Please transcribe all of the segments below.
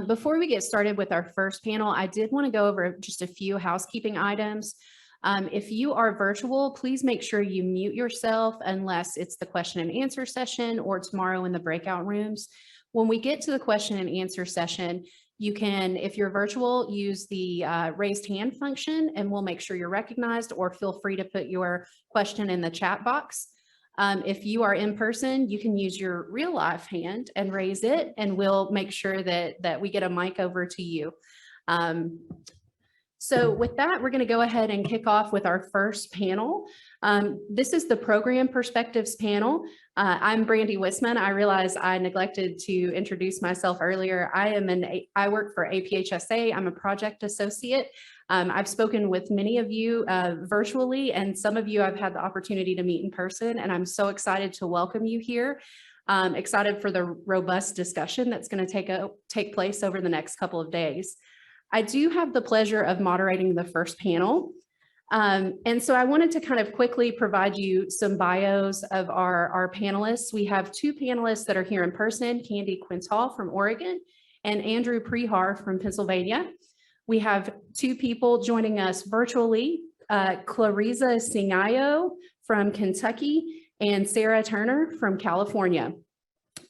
Before we get started with our first panel, I did want to go over just a few housekeeping items. If you are virtual, please make sure you mute yourself unless it's the question and answer session or tomorrow in the breakout rooms. When we get to the question and answer session, you can, if you're virtual, use the raised hand function and we'll make sure you're recognized, or feel free to put your question in the chat box. If you are in person, you can use your real life hand and raise it, and we'll make sure that we get a mic over to you. So with that, we're going to go ahead and kick off with our first panel. This is the Program Perspectives panel. I'm Brandy Wisman. I realize I neglected to introduce myself earlier. I work for APHSA. I'm a project associate. I've spoken with many of you virtually, and some of you I've had the opportunity to meet in person, and I'm so excited to welcome you here. Excited for the robust discussion that's going to take place over the next couple of days. I do have the pleasure of moderating the first panel. And so I wanted to kind of quickly provide you some bios of our panelists. We have two panelists that are here in person, Candi Quintall from Oregon and Andrew Prehar from Pennsylvania. We have two people joining us virtually, Clarizza Singayao from Kentucky and Sarah Turner from California.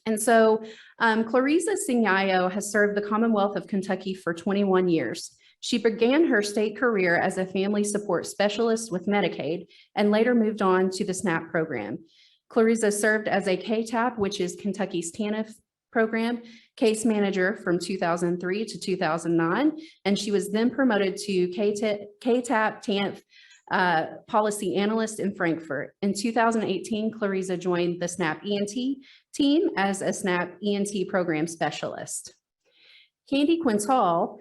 And so Clarizza Singayao has served the Commonwealth of Kentucky for 21 years. She began her state career as a family support specialist with Medicaid and later moved on to the SNAP program. Clarizza served as a KTAP, which is Kentucky's TANF program, case manager from 2003 to 2009, and she was then promoted to KTAP TANF policy analyst in Frankfurt. In 2018, Clarizza joined the SNAP E&T team as a SNAP E&T program specialist. Candi Quintall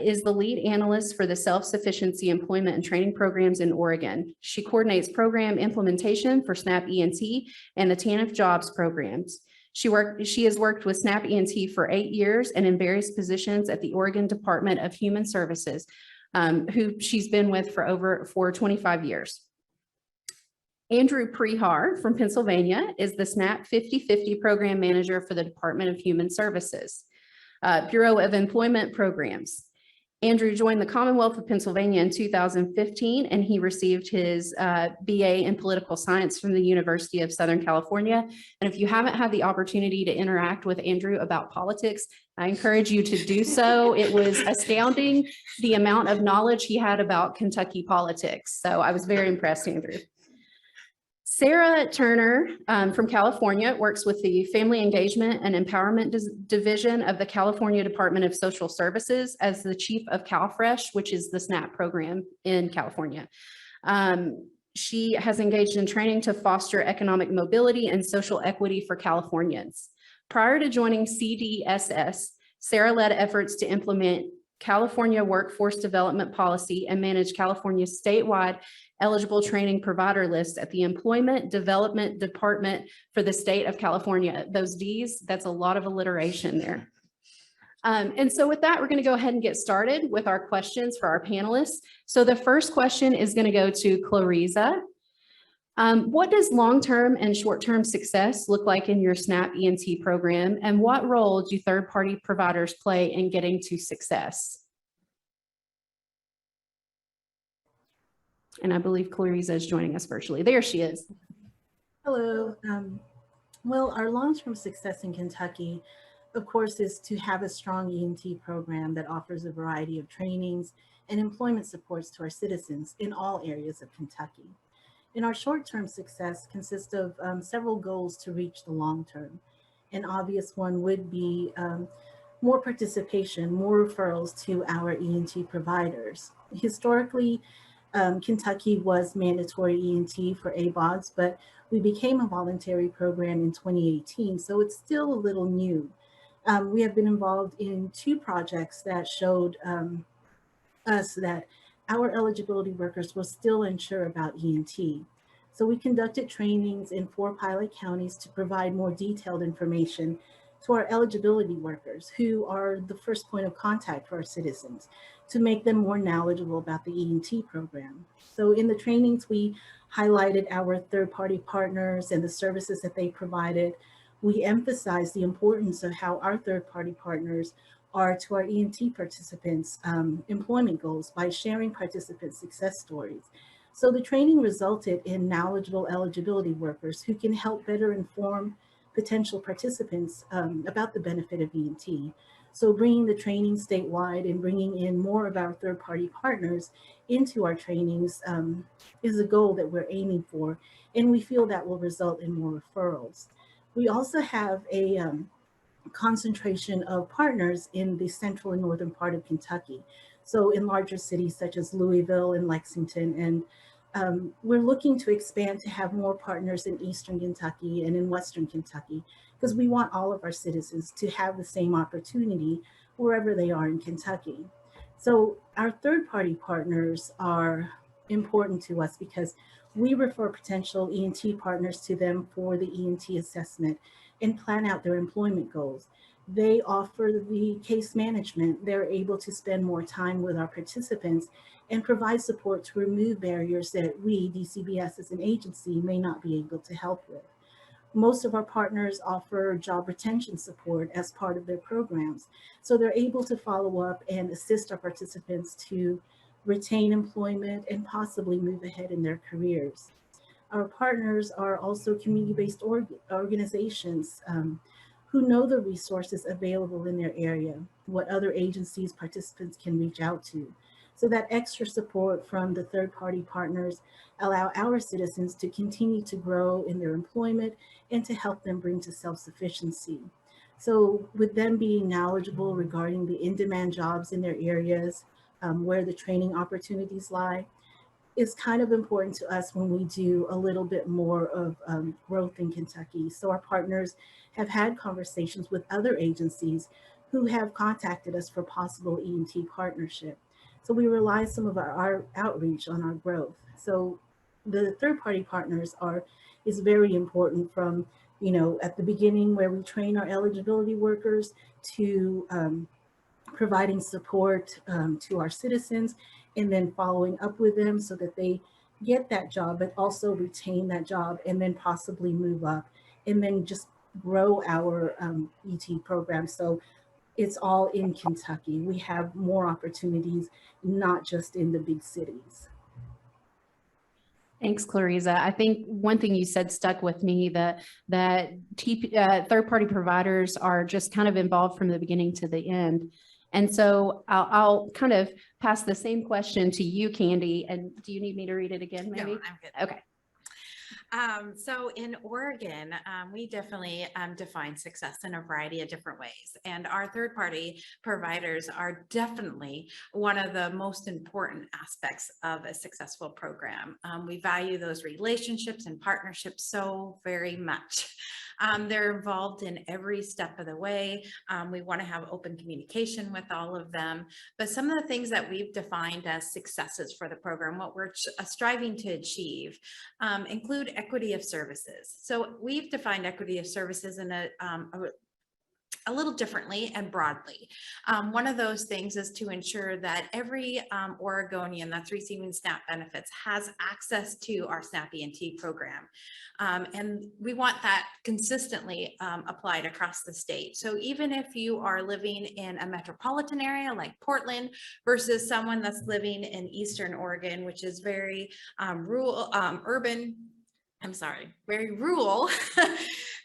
is the lead analyst for the Self-Sufficiency employment and training programs in Oregon. She coordinates program implementation for SNAP E&T and the TANF jobs programs. She has worked with SNAP E&T for 8 years and in various positions at the Oregon Department of Human Services, who she's been with for 25 years. Andrew Prehar from Pennsylvania is the SNAP 50/50 program manager for the Department of Human Services, Bureau of Employment Programs. Andrew joined the Commonwealth of Pennsylvania in 2015, and he received his BA in political science from the University of Southern California. And if you haven't had the opportunity to interact with Andrew about politics, I encourage you to do so. It was astounding the amount of knowledge he had about Kentucky politics. So I was very impressed, Andrew. Sarah Turner from California works with the Family Engagement and Empowerment Division of the California Department of Social Services as the chief of CalFresh, which is the SNAP program in California. She has engaged in training to foster economic mobility and social equity for Californians. Prior to joining CDSS, Sarah led efforts to implement California Workforce Development Policy and manage California's statewide eligible training provider list at the Employment Development Department for the state of California. Those Ds, that's a lot of alliteration there. And so with that, we're going to go ahead and get started with our questions for our panelists. So the first question is going to go to Clarizza. What does long-term and short-term success look like in your SNAP E&T program, and what role do third-party providers play in getting to success? And I believe Clarizza is joining us virtually. There she is. Hello. Well, our long-term success in Kentucky, of course, is to have a strong E&T program that offers a variety of trainings and employment supports to our citizens in all areas of Kentucky. And our short-term success consists of several goals to reach the long term. An obvious one would be more participation, more referrals to our E&T providers. Historically, Kentucky was mandatory E&T for ABODs, but we became a voluntary program in 2018, so it's still a little new. We have been involved in 2 projects that showed us that our eligibility workers will still unsure about E&T. So we conducted trainings in 4 pilot counties to provide more detailed information to our eligibility workers, who are the first point of contact for our citizens, to make them more knowledgeable about the E&T program. So in the trainings, we highlighted our third-party partners and the services that they provided. We emphasized the importance of how our third-party partners are to our E&T participants' employment goals by sharing participant success stories. So the training resulted in knowledgeable eligibility workers who can help better inform potential participants about the benefit of E&T. So bringing the training statewide and bringing in more of our third-party partners into our trainings is a goal that we're aiming for, and we feel that will result in more referrals. We also have a concentration of partners in the central and northern part of Kentucky. So in larger cities such as Louisville and Lexington, and we're looking to expand to have more partners in Eastern Kentucky and in Western Kentucky, because we want all of our citizens to have the same opportunity wherever they are in Kentucky. So our third-party partners are important to us because we refer potential E&T partners to them for the E&T assessment and plan out their employment goals. They offer the case management. They're able to spend more time with our participants and provide support to remove barriers that we, DCBS as an agency, may not be able to help with. Most of our partners offer job retention support as part of their programs. So they're able to follow up and assist our participants to retain employment and possibly move ahead in their careers. Our partners are also community-based organizations who know the resources available in their area, what other agencies participants can reach out to. So that extra support from the third-party partners allow our citizens to continue to grow in their employment and to help them bring to self-sufficiency. So with them being knowledgeable regarding the in-demand jobs in their areas, where the training opportunities lie, is kind of important to us when we do a little bit more of growth in Kentucky. So our partners have had conversations with other agencies who have contacted us for possible E&T partnership. So we rely some of our outreach on our growth. So the third-party partners is very important from, at the beginning where we train our eligibility workers to providing support to our citizens, and then following up with them so that they get that job, but also retain that job and then possibly move up and then just grow our ET program. So it's all in Kentucky. We have more opportunities, not just in the big cities. Thanks, Clarizza. I think one thing you said stuck with me, that third-party providers are just kind of involved from the beginning to the end. And so I'll kind of pass the same question to you, Candi. And do you need me to read it again, maybe? No, I'm good. Okay. So in Oregon, we definitely define success in a variety of different ways. And our third-party providers are definitely one of the most important aspects of a successful program. We value those relationships and partnerships so very much. They're involved in every step of the way. We want to have open communication with all of them. But some of the things that we've defined as successes for the program, what we're striving to achieve, include equity of services. So we've defined equity of services in a little differently and broadly. One of those things is to ensure that every Oregonian that's receiving SNAP benefits has access to our SNAP E&T program. And we want that consistently applied across the state. So even if you are living in a metropolitan area like Portland versus someone that's living in Eastern Oregon, which is very rural, very rural,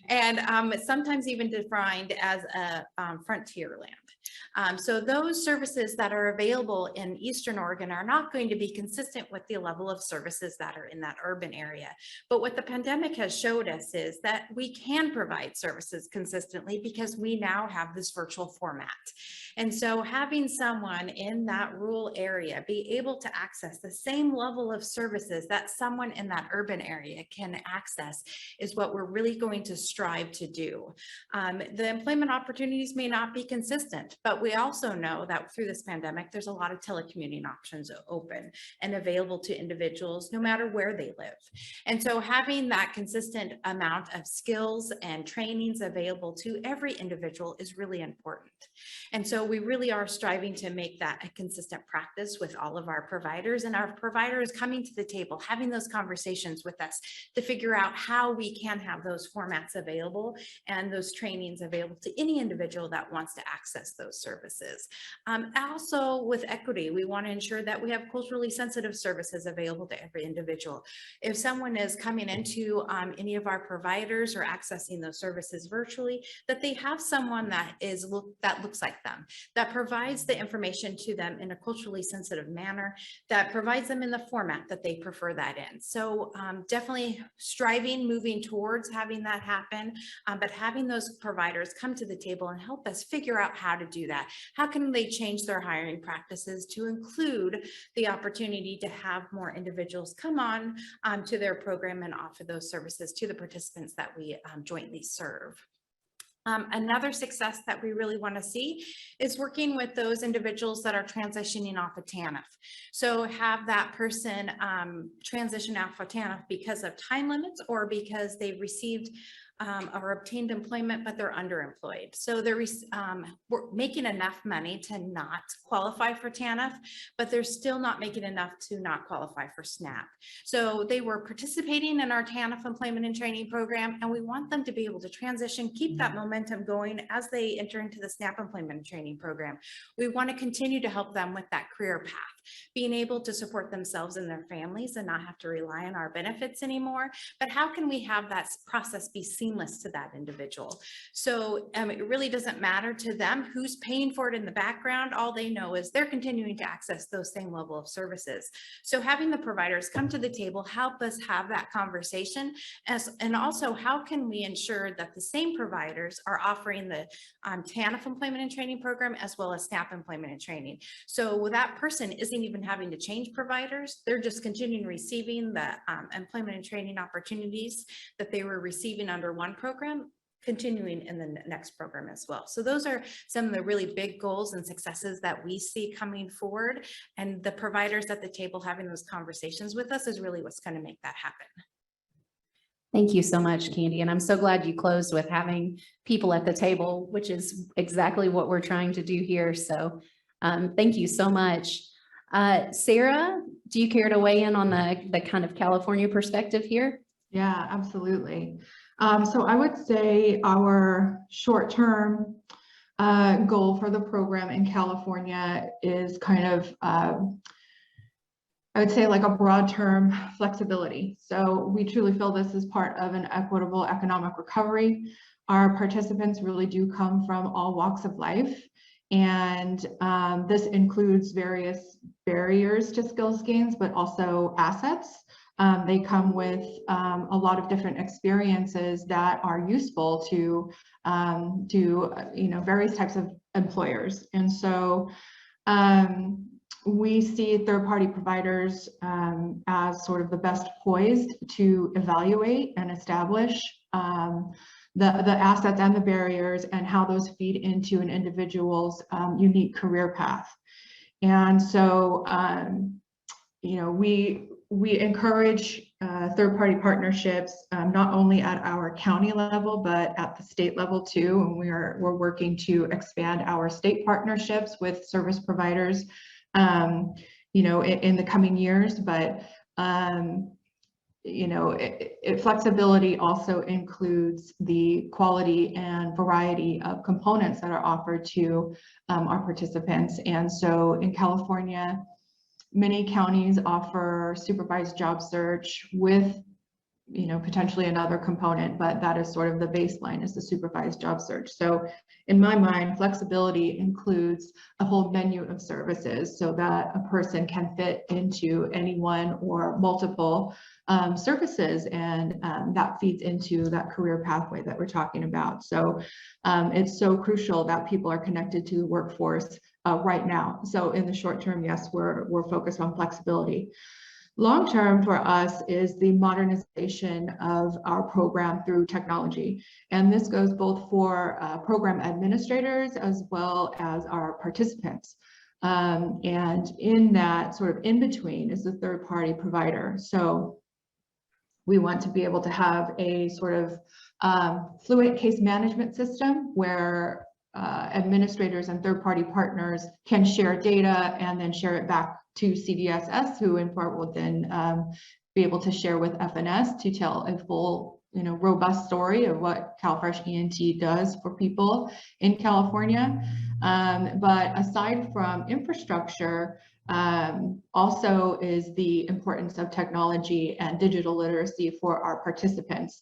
and sometimes even defined as a frontier land. So those services that are available in Eastern Oregon are not going to be consistent with the level of services that are in that urban area. But what the pandemic has showed us is that we can provide services consistently because we now have this virtual format. And so having someone in that rural area be able to access the same level of services that someone in that urban area can access is what we're really going to strive to do. The employment opportunities may not be consistent, but we also know that through this pandemic, there's a lot of telecommuting options open and available to individuals no matter where they live. And so having that consistent amount of skills and trainings available to every individual is really important. And so we really are striving to make that a consistent practice with all of our providers, and our providers coming to the table, having those conversations with us to figure out how we can have those formats available and those trainings available to any individual that wants to access those services. services. Also with equity, we want to ensure that we have culturally sensitive services available to every individual. If someone is coming into any of our providers or accessing those services virtually, that they have someone that looks like them, that provides the information to them in a culturally sensitive manner, that provides them in the format that they prefer that in. So definitely striving, moving towards having that happen, but having those providers come to the table and help us figure out how to do that. How can they change their hiring practices to include the opportunity to have more individuals come on to their program and offer those services to the participants that we jointly serve. Another success that we really want to see is working with those individuals that are transitioning off of TANF. So have that person transition off of TANF because of time limits or because they've received or obtained employment, but they're underemployed. So they're making enough money to not qualify for TANF, but they're still not making enough to not qualify for SNAP. So they were participating in our TANF employment and training program, and we want them to be able to transition, keep that momentum going as they enter into the SNAP employment and training program. We want to continue to help them with that career path, being able to support themselves and their families and not have to rely on our benefits anymore. But how can we have that process be seamless to that individual? So it really doesn't matter to them who's paying for it in the background. All they know is they're continuing to access those same level of services. So having the providers come to the table, help us have that conversation, and also how can we ensure that the same providers are offering the TANF employment and training program as well as SNAP employment and training. So that person isn't even having to change providers. They're just continuing receiving the employment and training opportunities that they were receiving under one program, continuing in the next program as well. So those are some of the really big goals and successes that we see coming forward, and the providers at the table having those conversations with us is really what's going to make that happen. Thank you so much, Candi. And I'm so glad you closed with having people at the table, which is exactly what we're trying to do here. So thank you so much. Sarah, do you care to weigh in on the kind of California perspective here? Yeah, absolutely. So I would say our short-term goal for the program in California is kind of, I would say like a broad term flexibility. So we truly feel this is part of an equitable economic recovery. Our participants really do come from all walks of life. And this includes various barriers to skills gains, but also assets. They come with a lot of different experiences that are useful to various types of employers. And so we see third-party providers as sort of the best poised to evaluate and establish the assets and the barriers and how those feed into an individual's unique career path. And so, we encourage third-party partnerships not only at our county level, but at the state level too. And we're working to expand our state partnerships with service providers, in the coming years. But flexibility also includes the quality and variety of components that are offered to our participants. And so in California, many counties offer supervised job search with, potentially another component, but that is sort of the baseline is the supervised job search. So in my mind, flexibility includes a whole menu of services so that a person can fit into any one or multiple services, and that feeds into that career pathway that we're talking about. So it's so crucial that people are connected to the workforce right now. So in the short term, yes, we're focused on flexibility. Long term for us is the modernization of our program through technology. And this goes both for program administrators as well as our participants. And in that sort of in between is the third party provider. So we want to be able to have a sort of fluent case management system where administrators and third-party partners can share data and then share it back to CDSS, who in part will then be able to share with FNS to tell a full robust story of what CalFresh E&T does for people in California. But aside from infrastructure, also is the importance of technology and digital literacy for our participants.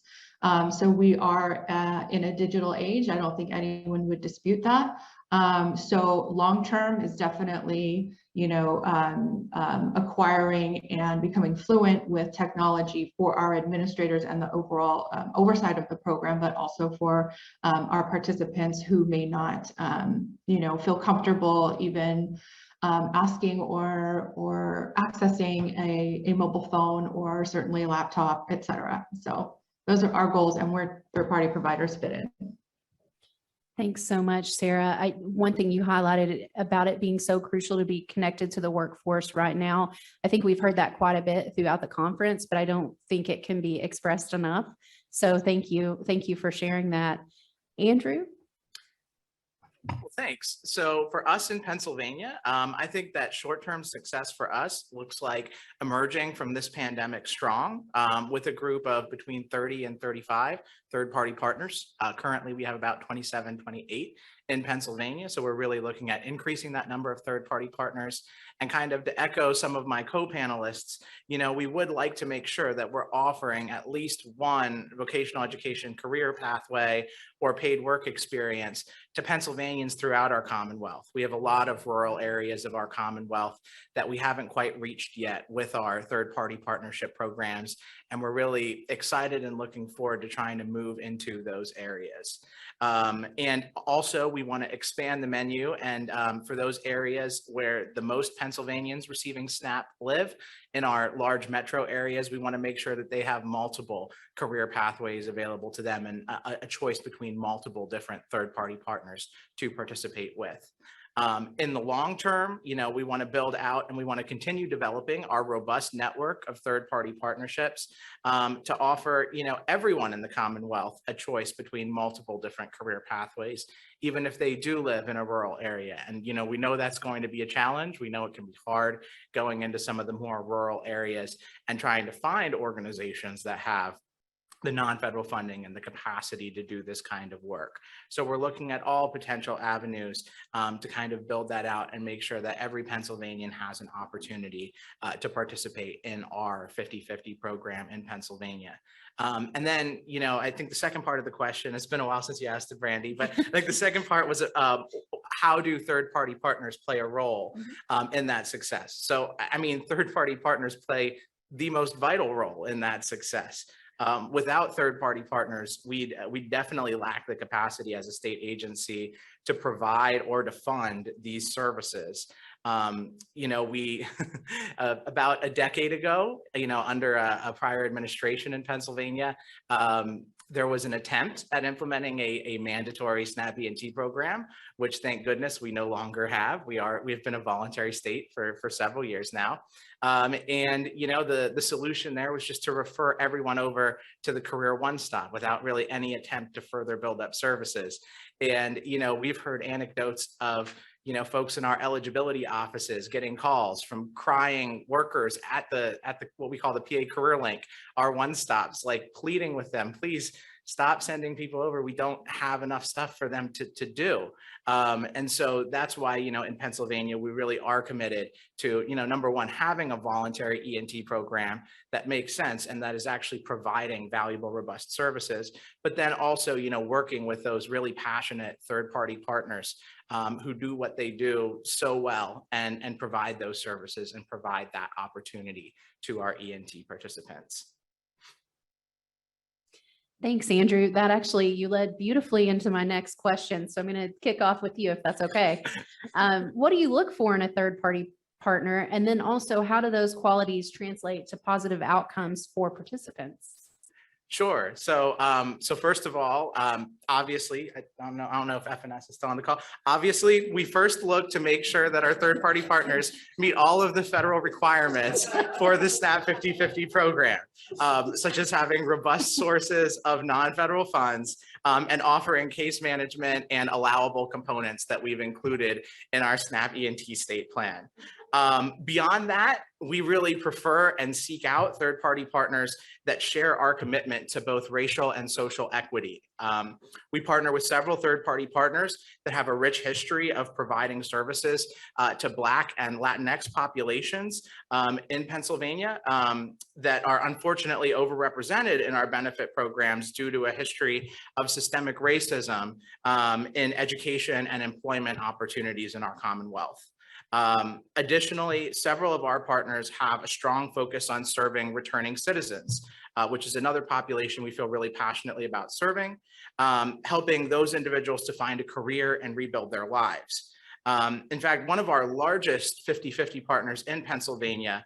So we are in a digital age. I don't think anyone would dispute that. So long-term is definitely, acquiring and becoming fluent with technology for our administrators and the overall oversight of the program, but also for our participants who may not, feel comfortable even asking or accessing a mobile phone or certainly a laptop, et cetera. So those are our goals and where third-party providers fit in. Thanks so much, Sarah. One thing you highlighted about it being so crucial to be connected to the workforce right now. I think we've heard that quite a bit throughout the conference, but I don't think it can be expressed enough. So thank you. Thank you for sharing that. Andrew? Well, thanks. So for us in Pennsylvania, I think that short-term success for us looks like emerging from this pandemic strong with a group of between 30 and 35 third-party partners. Currently, we have about 27, 28 in Pennsylvania. So we're really looking at increasing that number of third-party partners. And kind of to echo some of my co-panelists, we would like to make sure that we're offering at least one vocational education career pathway or paid work experience to Pennsylvanians throughout our Commonwealth. We have a lot of rural areas of our Commonwealth that we haven't quite reached yet with our third-party partnership programs. And we're really excited and looking forward to trying to move into those areas. And also we want to expand the menu, and for those areas where the most Pennsylvanians receiving SNAP live in our large metro areas, we want to make sure that they have multiple career pathways available to them and a choice between multiple different third-party partners to participate with. In the long term, we want to build out and we want to continue developing our robust network of third-party partnerships to offer, everyone in the Commonwealth a choice between multiple different career pathways, even if they do live in a rural area. And, we know that's going to be a challenge. We know it can be hard going into some of the more rural areas and trying to find organizations that have the non-federal funding and the capacity to do this kind of work. So we're looking at all potential avenues to kind of build that out and make sure that every Pennsylvanian has an opportunity to participate in our 50-50 program in Pennsylvania. And then, I think the second part of the question, it's been a while since you asked it, Brandy, but I think the second part was how do third-party partners play a role in that success? So, third-party partners play the most vital role in that success. Without third-party partners, we definitely lack the capacity as a state agency to provide or to fund these services. We about a decade ago, under a prior administration in Pennsylvania, there was an attempt at implementing a mandatory SNAP E&T program, which thank goodness we no longer have. We've been a voluntary state for several years now. The solution there was just to refer everyone over to the Career One-Stop without really any attempt to further build up services. And, we've heard anecdotes of, folks in our eligibility offices getting calls from crying workers at the what we call the PA Career Link, our one-stops, like pleading with them, please stop sending people over. We don't have enough stuff for them to do. And so that's why, in Pennsylvania, we really are committed to, number one, having a voluntary E&T program that makes sense and that is actually providing valuable, robust services, but then also, working with those really passionate third-party partners who do what they do so well and provide those services and provide that opportunity to our E&T participants. Thanks, Andrew. That actually, you led beautifully into my next question. So I'm going to kick off with you if that's okay. What do you look for in a third-party partner? And then also, how do those qualities translate to positive outcomes for participants? Sure. So first of all, obviously, I don't know if FNS is still on the call. Obviously, we first look to make sure that our third-party partners meet all of the federal requirements for the SNAP 50-50 program, such as having robust sources of non-federal funds and offering case management and allowable components that we've included in our SNAP E&T state plan. Beyond that, we really prefer and seek out third-party partners that share our commitment to both racial and social equity. We partner with several third-party partners that have a rich history of providing services to Black and Latinx populations in Pennsylvania that are unfortunately overrepresented in our benefit programs due to a history of systemic racism in education and employment opportunities in our Commonwealth. Additionally, several of our partners have a strong focus on serving returning citizens, which is another population we feel really passionately about serving, helping those individuals to find a career and rebuild their lives. In fact, one of our largest 50-50 partners in Pennsylvania,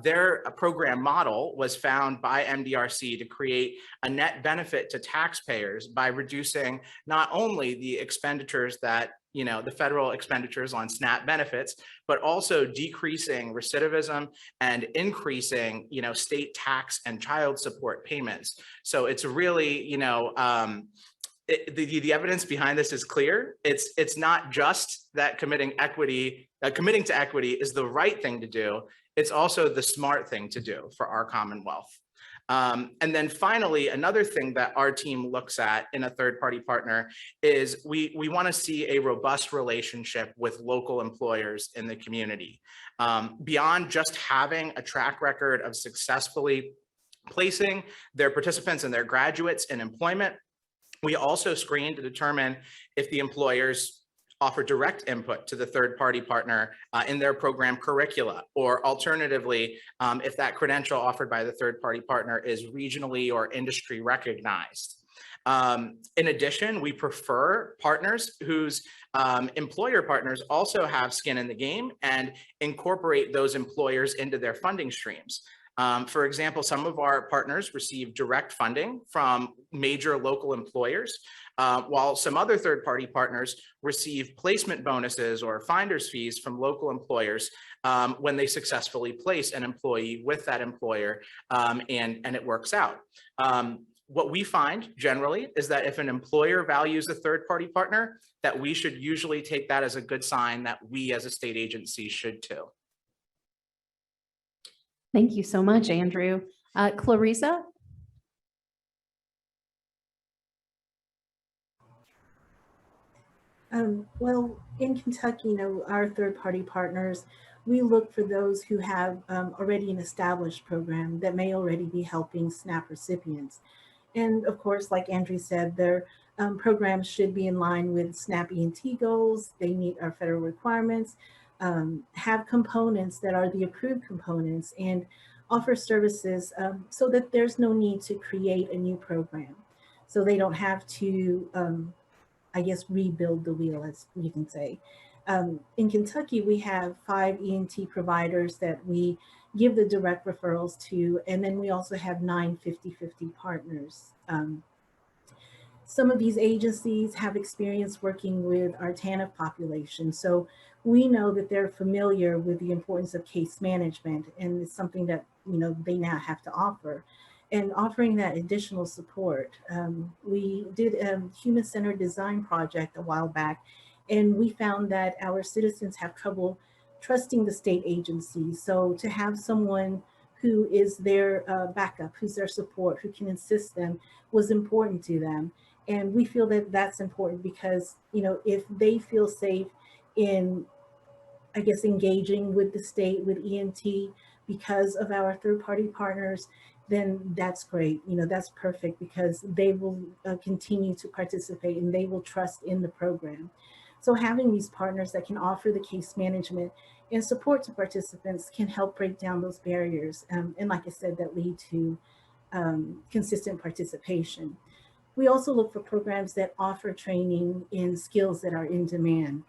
their program model was found by MDRC to create a net benefit to taxpayers by reducing not only the expenditures that the federal expenditures on SNAP benefits, but also decreasing recidivism and increasing, state tax and child support payments. So it's really, the evidence behind this is clear. It's not just that committing to equity is the right thing to do. It's also the smart thing to do for our Commonwealth. And then finally, another thing that our team looks at in a third-party partner is we want to see a robust relationship with local employers in the community. Beyond just having a track record of successfully placing their participants and their graduates in employment, we also screen to determine if the employers offer direct input to the third-party partner in their program curricula, or alternatively, if that credential offered by the third-party partner is regionally or industry recognized. In addition, we prefer partners whose employer partners also have skin in the game and incorporate those employers into their funding streams. For example, some of our partners receive direct funding from major local employers, while some other third-party partners receive placement bonuses or finder's fees from local employers when they successfully place an employee with that employer, and it works out. What we find generally is that if an employer values a third-party partner, that we should usually take that as a good sign that we as a state agency should too. Thank you so much, Andrew. Clarizza? Well, in Kentucky, our third-party partners, we look for those who have already an established program that may already be helping SNAP recipients. And of course, like Andrew said, their programs should be in line with SNAP E&T goals. They meet our federal requirements, have components that are the approved components, and offer services so that there's no need to create a new program. So they don't have to rebuild the wheel, as you can say. In Kentucky, we have 5 E&T providers that we give the direct referrals to, and then we also have 9 50-50 partners. Some of these agencies have experience working with our TANF population, so we know that they're familiar with the importance of case management, and it's something that they now have to offer. And offering that additional support. We did a human-centered design project a while back, and we found that our citizens have trouble trusting the state agencies. So to have someone who is their backup, who's their support, who can assist them, was important to them. And we feel that that's important because, if they feel safe in, engaging with the state, with E&T, because of our third-party partners, then that's great. That's perfect because they will continue to participate and they will trust in the program. So having these partners that can offer the case management and support to participants can help break down those barriers. And like I said, that lead to consistent participation. We also look for programs that offer training in skills that are in demand.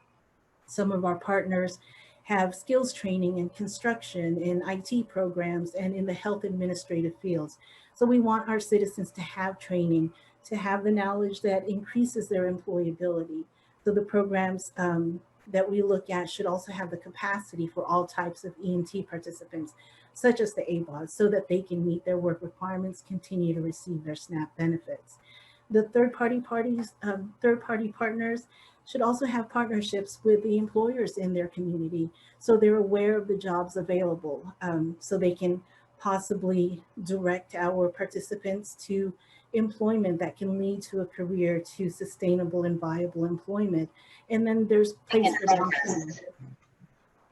Some of our partners have skills training in construction, in IT programs, and in the health administrative fields. So we want our citizens to have training, to have the knowledge that increases their employability. So the programs that we look at should also have the capacity for all types of E&T participants, such as the ABOS, so that they can meet their work requirements, continue to receive their SNAP benefits. The third-party partners should also have partnerships with the employers in their community so they're aware of the jobs available, so they can possibly direct our participants to employment that can lead to a career, to sustainable and viable employment. And then there's place for them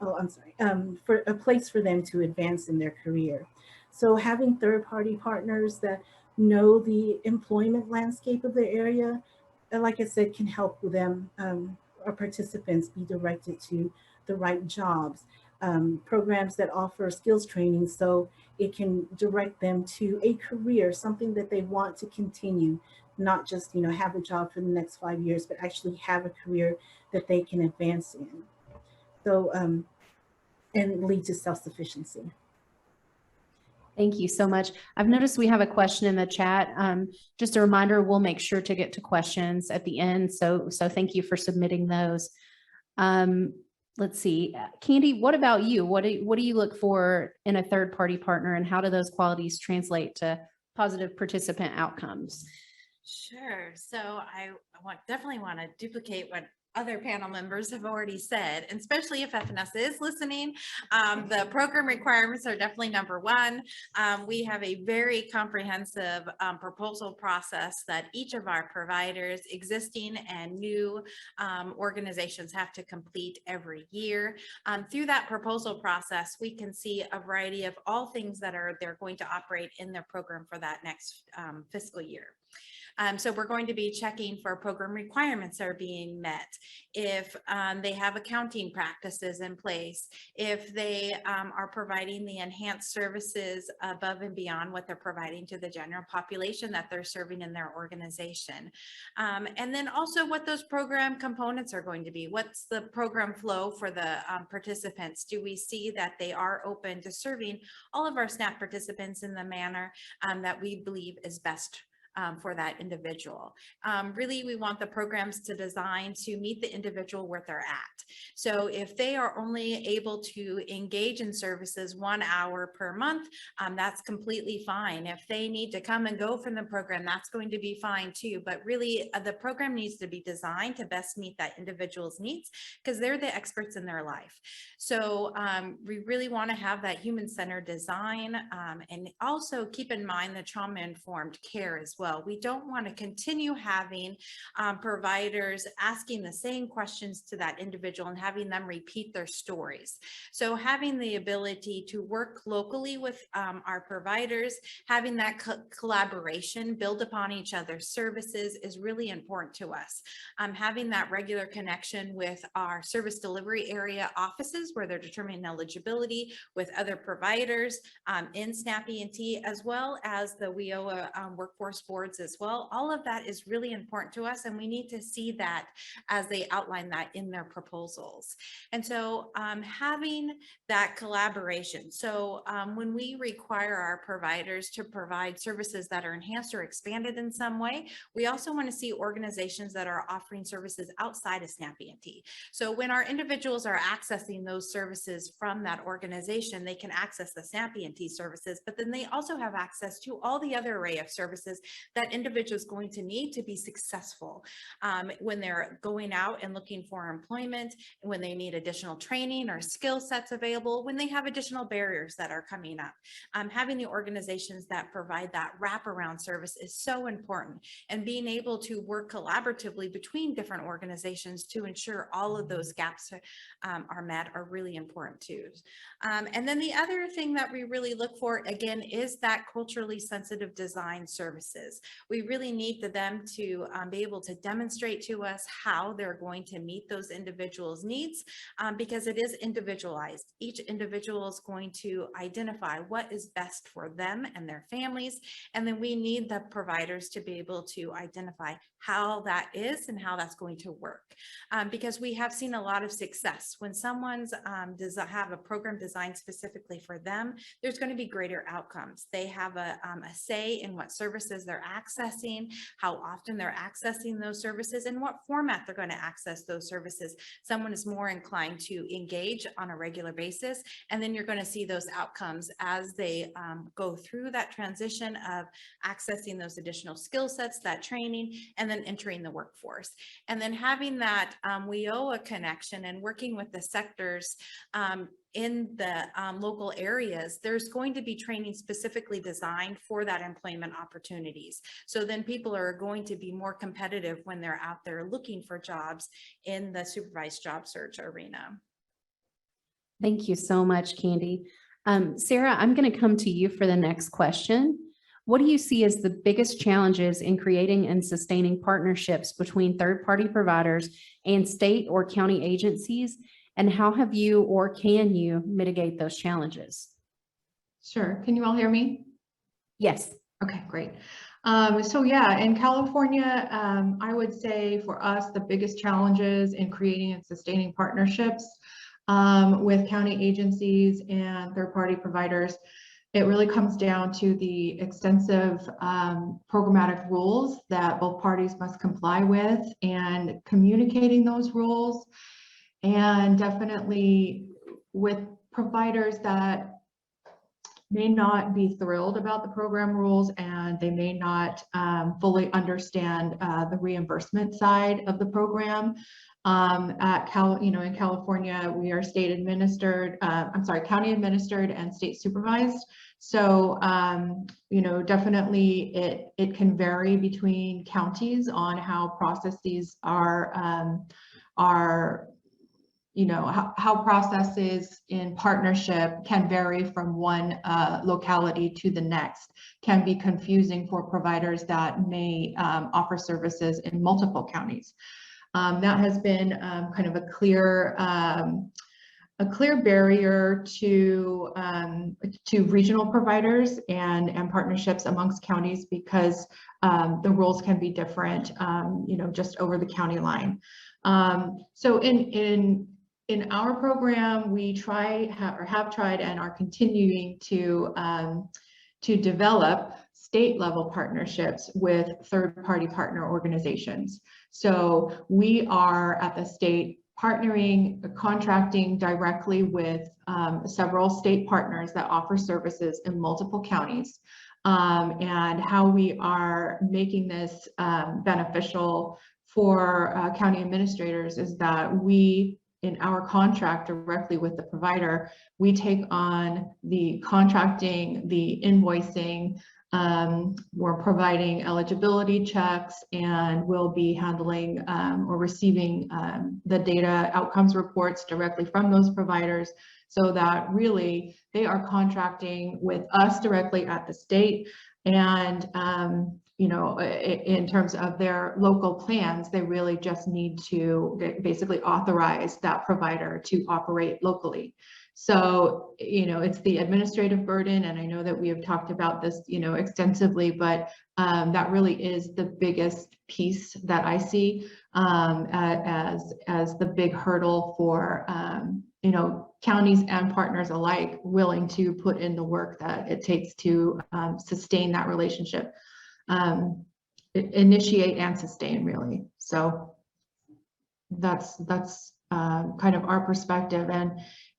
to, for a place for them to advance in their career. So having third-party partners that know the employment landscape of the area, like I said, can help with them, our participants, be directed to the right jobs. Programs that offer skills training so it can direct them to a career, something that they want to continue, not just have a job for the next 5 years, but actually have a career that they can advance in. So and lead to self-sufficiency. Thank you so much. I've noticed we have a question in the chat. Just a reminder, we'll make sure to get to questions at the end. So thank you for submitting those. Let's see, Candi, what about you? What do you look for in a third-party partner, and how do those qualities translate to positive participant outcomes? Sure. So I definitely want to duplicate what other panel members have already said, and especially if FNS is listening. The program requirements are definitely number one. We have a very comprehensive proposal process that each of our providers, existing and new organizations, have to complete every year. Through that proposal process, we can see a variety of all things that they're going to operate in their program for that next fiscal year. So we're going to be checking for program requirements are being met, if they have accounting practices in place, if they are providing the enhanced services above and beyond what they're providing to the general population that they're serving in their organization. And then also what those program components are going to be. What's the program flow for the participants? Do we see that they are open to serving all of our SNAP participants in the manner that we believe is best for that individual? Really, we want the programs to design to meet the individual where they're at. So if they are only able to engage in services 1 hour per month, that's completely fine. If they need to come and go from the program, that's going to be fine too. But really, the program needs to be designed to best meet that individual's needs, because they're the experts in their life. So we really want to have that human-centered design, and also keep in mind the trauma-informed care as well. We don't want to continue having providers asking the same questions to that individual and having them repeat their stories. So having the ability to work locally with our providers, having that collaboration, build upon each other's services is really important to us. Having that regular connection with our service delivery area offices where they're determining eligibility with other providers in SNAP E&T, as well as the WIOA workforce boards as well. All of that is really important to us, and we need to see that as they outline that in their proposals. And so having that collaboration. So when we require our providers to provide services that are enhanced or expanded in some way, we also want to see organizations that are offering services outside of SNAP E&T. So when our individuals are accessing those services from that organization, they can access the SNAP E&T services, but then they also have access to all the other array of services that individual is going to need to be successful when they're going out and looking for employment, when they need additional training or skill sets available, when they have additional barriers that are coming up. Having the organizations that provide that wraparound service is so important, and being able to work collaboratively between different organizations to ensure all of those gaps are met are really important too. And then the other thing that we really look for, again, is that culturally sensitive design services. We really need them to be able to demonstrate to us how they're going to meet those individuals' needs, because it is individualized. Each individual is going to identify what is best for them and their families, and then we need the providers to be able to identify how that is and how that's going to work, because we have seen a lot of success when someone's does have a program designed specifically for them. There's going to be greater outcomes. They have a say in what services they're they're accessing, how often they're accessing those services, and what format they're going to access those services. Someone is more inclined to engage on a regular basis, and then you're going to see those outcomes as they go through that transition of accessing those additional skill sets, that training, and then entering the workforce. And then having that WIOA connection and working with the sectors in the local areas, there's going to be training specifically designed for that employment opportunities. So then people are going to be more competitive when they're out there looking for jobs in the supervised job search arena. Thank you so much, Candi. Sarah, I'm going to come to you for the next question. What do you see as the biggest challenges in creating and sustaining partnerships between third-party providers and state or county agencies? And how have you or can you mitigate those challenges? Sure. Can you all hear me? Yes. Okay, great. So yeah, in California, I would say for us, the biggest challenges in creating and sustaining partnerships with county agencies and third-party providers, it really comes down to the extensive programmatic rules that both parties must comply with, and communicating those rules, and definitely with providers that may not be thrilled about the program rules, and they may not fully understand the reimbursement side of the program. In California, we are state administered, county administered and state supervised. So, definitely it can vary between counties on how processes are how processes in partnership can vary from one locality to the next, can be confusing for providers that may offer services in multiple counties. That has been kind of a clear barrier to regional providers and partnerships amongst counties, because the rules can be different, just over the county line. So in our program, we have tried and are continuing to develop state level partnerships with third-party partner organizations. So we are at the state contracting directly with several state partners that offer services in multiple counties. And how we are making this beneficial for county administrators is that we, in our contract directly with the provider, we take on the contracting, the invoicing, we're providing eligibility checks, and we'll be handling or receiving the data outcomes reports directly from those providers, so that really they are contracting with us directly at the state. And in terms of their local plans, they really just need to basically authorize that provider to operate locally. So, it's the administrative burden, and I know that we have talked about this, extensively, but that really is the biggest piece that I see as the big hurdle for, counties and partners alike willing to put in the work that it takes to sustain that relationship, initiate and sustain, really. So that's kind of our perspective,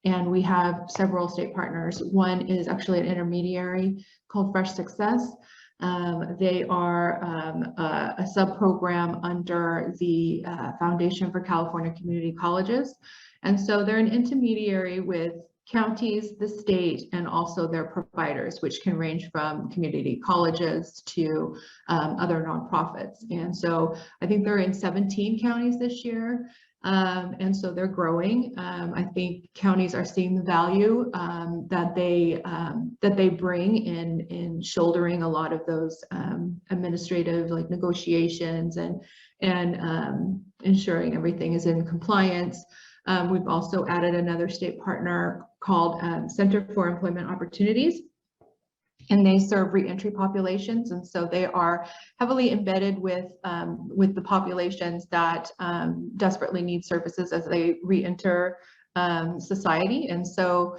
and we have several state partners. One is actually an intermediary called Fresh Success. They are a sub-program under the Foundation for California Community Colleges. And so they're an intermediary with counties, the state, and also their providers, which can range from community colleges to other nonprofits. And so I think they're in 17 counties this year. And so they're growing. I think counties are seeing the value that they bring in shouldering a lot of those administrative negotiations and ensuring everything is in compliance. We've also added another state partner called Center for Employment Opportunities, and they serve reentry populations, and so they are heavily embedded with the populations that desperately need services as they reenter society. And so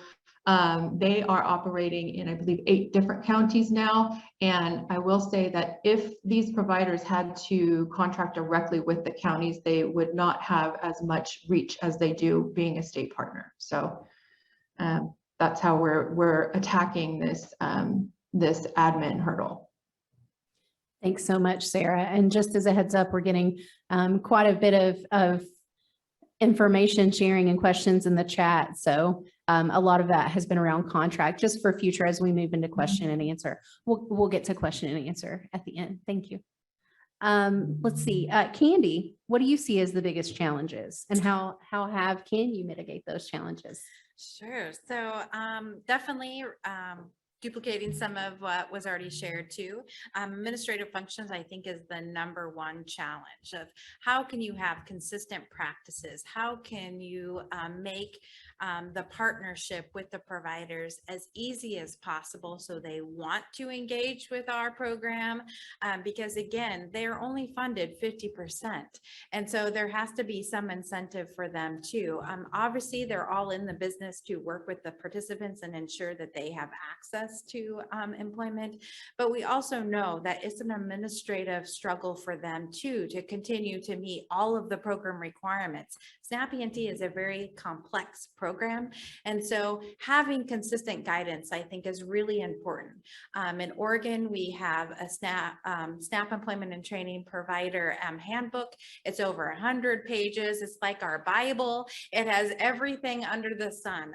They are operating in, I believe, 8 different counties now. And I will say that if these providers had to contract directly with the counties, they would not have as much reach as they do being a state partner. So that's how we're attacking this, this admin hurdle. Thanks so much, Sarah. And just as a heads up, we're getting quite a bit of information sharing and questions in the chat. So a lot of that has been around contract. Just for future as we move into question and answer. We'll get to question and answer at the end. Thank you. Let's see, Candi, what do you see as the biggest challenges, and can you mitigate those challenges? Sure. So definitely duplicating some of what was already shared too. Administrative functions, I think, is the #1 challenge of how can you have consistent practices? How can you make the partnership with the providers as easy as possible so they want to engage with our program? Because again, they're only funded 50%. And so there has to be some incentive for them too. Obviously, they're all in the business to work with the participants and ensure that they have access to employment. But we also know that it's an administrative struggle for them too, to continue to meet all of the program requirements. SNAP E&T is a very complex program. And so having consistent guidance, I think, is really important. In Oregon, we have a SNAP Employment and Training Provider handbook. It's over 100 pages. It's like our Bible. It has everything under the sun.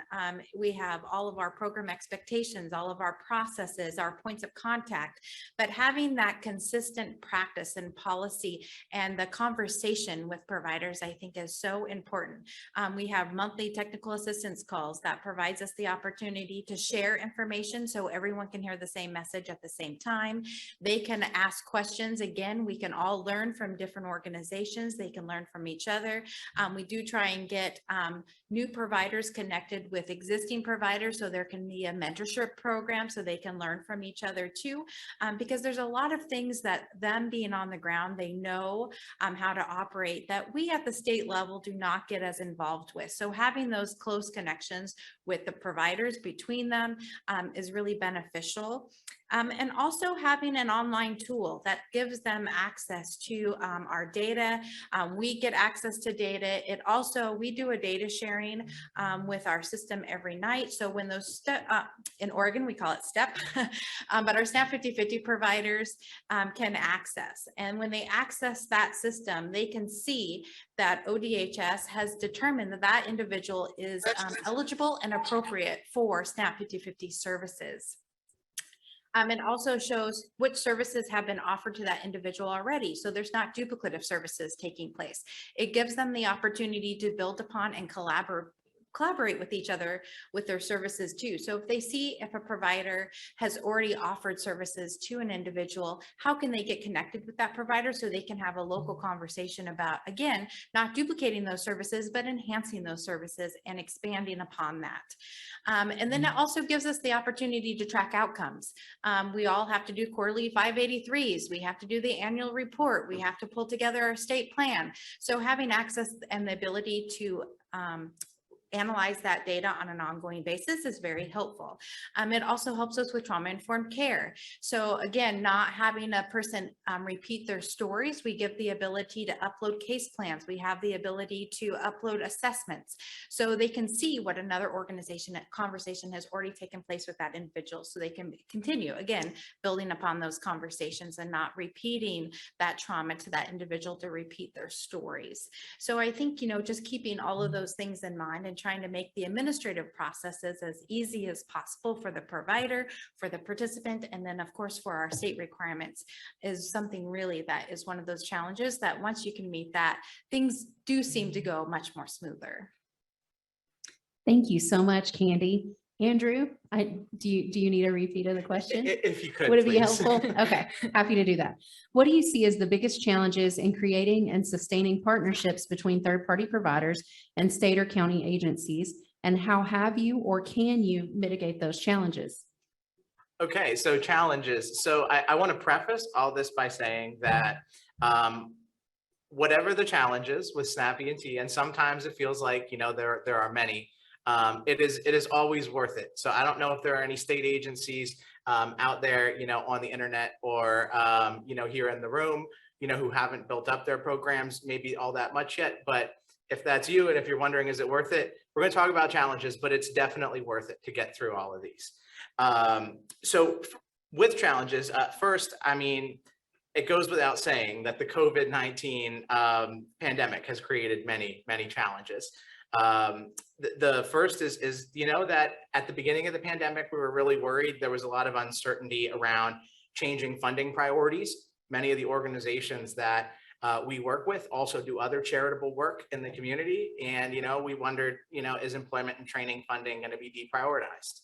We have all of our program expectations, all of our processes, our points of contact, but having that consistent practice and policy and the conversation with providers, I think, is so important. We have monthly technical assistance calls that provides us the opportunity to share information so everyone can hear the same message at the same time. They can ask questions. Again, we can all learn from different organizations. They can learn from each other. We do try and get new providers connected with existing providers, so there can be a mentorship program so they can learn from each other too, because there's a lot of things that them being on the ground, they know how to operate that we at the state level do not get as involved with. So having those close connections with the providers between them is really beneficial. And also having an online tool that gives them access to our data. We get access to data. We do a data sharing with our system every night. So when those in Oregon, we call it STEP, but our SNAP 50/50 providers can access. And when they access that system, they can see that ODHS has determined that that individual is eligible and appropriate for SNAP 50/50 services. It also shows which services have been offered to that individual already. So there's not duplicative services taking place. It gives them the opportunity to build upon and collaborate with each other with their services too. So if they see if a provider has already offered services to an individual, how can they get connected with that provider so they can have a local conversation about, again, not duplicating those services, but enhancing those services and expanding upon that. And then it also gives us the opportunity to track outcomes. We all have to do quarterly 583s. We have to do the annual report. We have to pull together our state plan. So having access and the ability to analyze that data on an ongoing basis is very helpful. It also helps us with trauma-informed care. So again, not having a person repeat their stories, we give the ability to upload case plans. We have the ability to upload assessments so they can see what another conversation has already taken place with that individual, so they can continue, again, building upon those conversations and not repeating that trauma to that individual to repeat their stories. So I think, just keeping all of those things in mind and trying to make the administrative processes as easy as possible for the provider, for the participant, and then of course for our state requirements is something really that is one of those challenges that once you can meet that, things do seem to go much more smoother. Thank you so much, Candi. Andrew, do you need a repeat of the question? If you could, would it be please. helpful? Okay, happy to do that. What do you see as the biggest challenges in creating and sustaining partnerships between third-party providers and state or county agencies? And how have you or can you mitigate those challenges? Okay, so challenges. So I want to preface all this by saying that whatever the challenges with SNAP E&T, and sometimes it feels like, there are many, it is always worth it. So I don't know if there are any state agencies out there, on the internet or, here in the room, who haven't built up their programs maybe all that much yet. But if that's you, and if you're wondering, is it worth it? We're going to talk about challenges, but it's definitely worth it to get through all of these. So with challenges, first, I mean, it goes without saying that the COVID-19 pandemic has created many, many challenges. The first is that at the beginning of the pandemic, we were really worried. There was a lot of uncertainty around changing funding priorities. Many of the organizations that we work with also do other charitable work in the community. And, we wondered, is employment and training funding going to be deprioritized?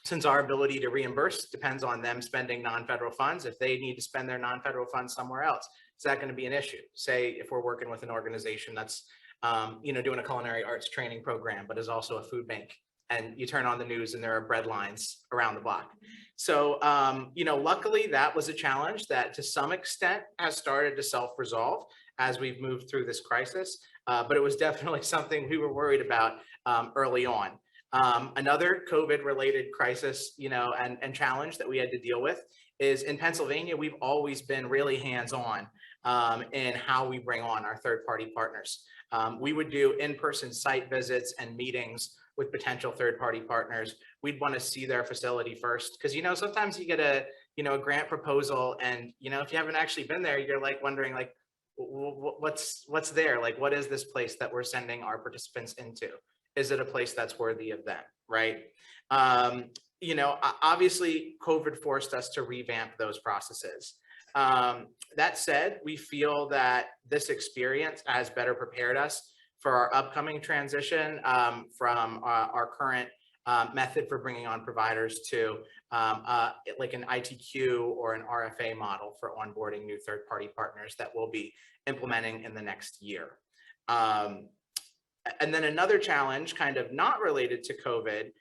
Since our ability to reimburse depends on them spending non-federal funds, if they need to spend their non-federal funds somewhere else, is that going to be an issue? Say if we're working with an organization that's doing a culinary arts training program, but is also a food bank, and you turn on the news and there are bread lines around the block. So, luckily that was a challenge that to some extent has started to self-resolve as we've moved through this crisis, but it was definitely something we were worried about early on. Another COVID-related crisis, and challenge that we had to deal with is in Pennsylvania, we've always been really hands-on in how we bring on our third-party partners. We would do in-person site visits and meetings with potential third-party partners. We'd want to see their facility first, because sometimes you get a grant proposal, and if you haven't actually been there, you're like wondering like, what's there? Like, what is this place that we're sending our participants into? Is it a place that's worthy of them, right? Obviously COVID forced us to revamp those processes. That said, we feel that this experience has better prepared us for our upcoming transition from our current method for bringing on providers to like an ITQ or an RFA model for onboarding new third-party partners that we'll be implementing in the next year. And then another challenge, kind of not related to COVID,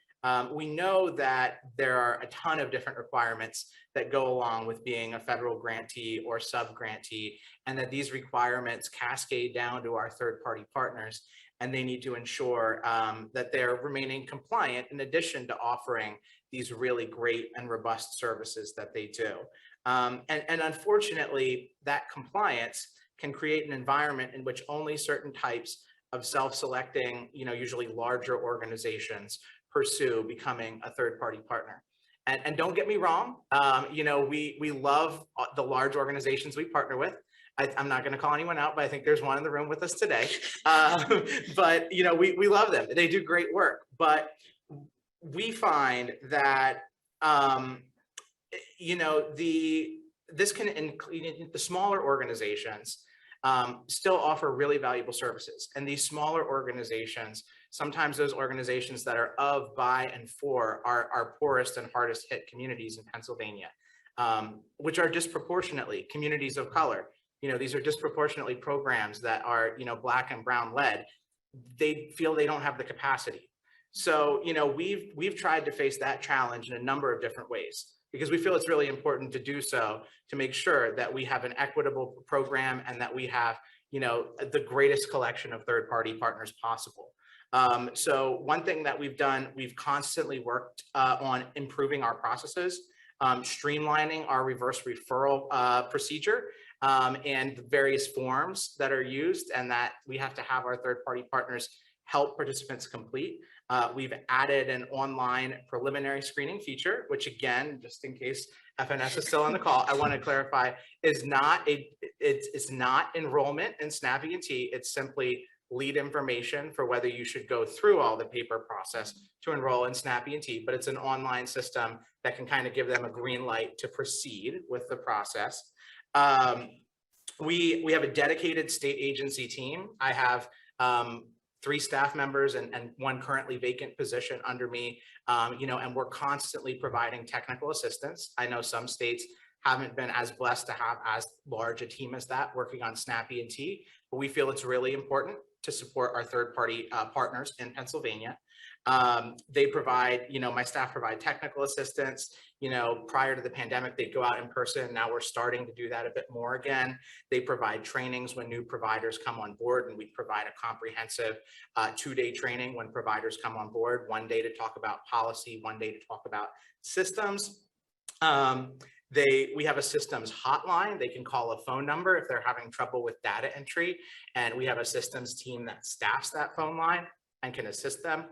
we know that there are a ton of different requirements that go along with being a federal grantee or sub-grantee, and that these requirements cascade down to our third-party partners, and they need to ensure that they're remaining compliant in addition to offering these really great and robust services that they do. And unfortunately, that compliance can create an environment in which only certain types of self-selecting, usually larger organizations pursue becoming a third-party partner. And don't get me wrong, we love the large organizations we partner with. I'm not going to call anyone out, but I think there's one in the room with us today. But we love them. They do great work. But we find that this can include the smaller organizations. Still offer really valuable services. And these smaller organizations, sometimes those organizations that are of, by, and for our poorest and hardest hit communities in Pennsylvania, which are disproportionately communities of color. These are disproportionately programs that are, Black and brown led. They feel they don't have the capacity. So, we've tried to face that challenge in a number of different ways, because we feel it's really important to do so to make sure that we have an equitable program and that we have, the greatest collection of third-party partners possible. So one thing that we've done, we've constantly worked on improving our processes, streamlining our reverse referral procedure, and the various forms that are used and that we have to have our third-party partners help participants complete. We've added an online preliminary screening feature, which again, just in case FNS is still on the call, I want to clarify, it's not enrollment in SNAP E&T. It's simply lead information for whether you should go through all the paper process to enroll in SNAP E&T, but it's an online system that can kind of give them a green light to proceed with the process. We have a dedicated state agency team. I have 3 staff members and 1 currently vacant position under me, and we're constantly providing technical assistance. I know some states haven't been as blessed to have as large a team as that working on SNAP E&T, but we feel it's really important to support our third-party partners in Pennsylvania. They provide, my staff provide technical assistance. Prior to the pandemic, they'd go out in person. Now we're starting to do that a bit more again. They provide trainings when new providers come on board, and we provide a comprehensive 2-day training when providers come on board, 1 day to talk about policy, 1 day to talk about systems. We have a systems hotline. They can call a phone number if they're having trouble with data entry, and we have a systems team that staffs that phone line and can assist them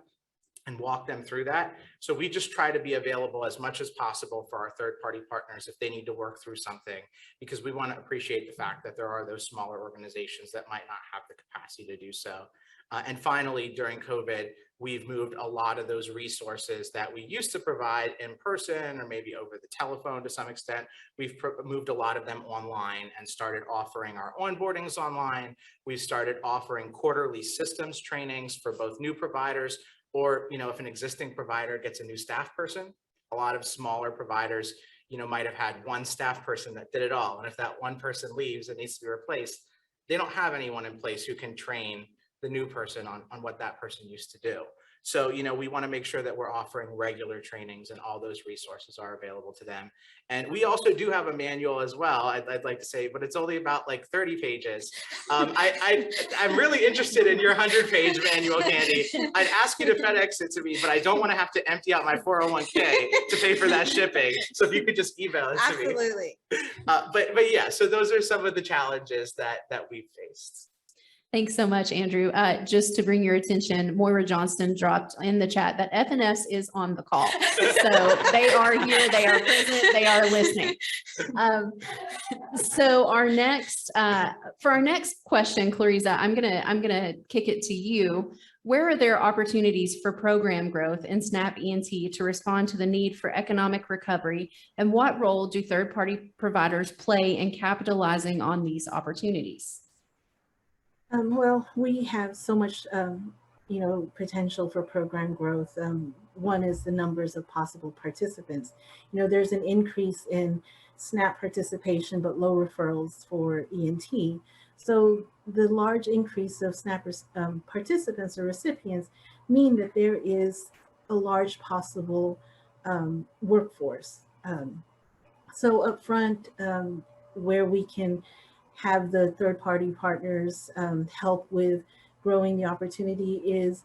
and walk them through that. So we just try to be available as much as possible for our third-party partners if they need to work through something, because we want to appreciate the fact that there are those smaller organizations that might not have the capacity to do so. And finally, during COVID, we've moved a lot of those resources that we used to provide in person or maybe over the telephone to some extent. We've moved a lot of them online and started offering our onboardings online. We've started offering quarterly systems trainings for both new providers, or, if an existing provider gets a new staff person. A lot of smaller providers, might have had one staff person that did it all. And if that one person leaves and needs to be replaced, they don't have anyone in place who can train the new person on what that person used to do. So, we want to make sure that we're offering regular trainings, and all those resources are available to them. And we also do have a manual as well, I'd like to say, but it's only about like 30 pages. I'm really interested in your 100-page manual, Candi. I'd ask you to FedEx it to me, but I don't want to have to empty out my 401k to pay for that shipping. So if you could just email it to me. Absolutely. But yeah, so those are some of the challenges that we've faced. Thanks so much, Andrew. Just to bring your attention, Moira Johnston dropped in the chat that FNS is on the call. So they are here, they are present, they are listening. So for our next question, Clarizza, I'm gonna kick it to you. Where are there opportunities for program growth in SNAP E&T to respond to the need for economic recovery? And what role do third-party providers play in capitalizing on these opportunities? Well, we have so much, potential for program growth. One is the numbers of possible participants. There's an increase in SNAP participation, but low referrals for E&T. So the large increase of SNAP participants or recipients mean that there is a large possible workforce. So upfront, where we can have the third-party partners help with growing the opportunity is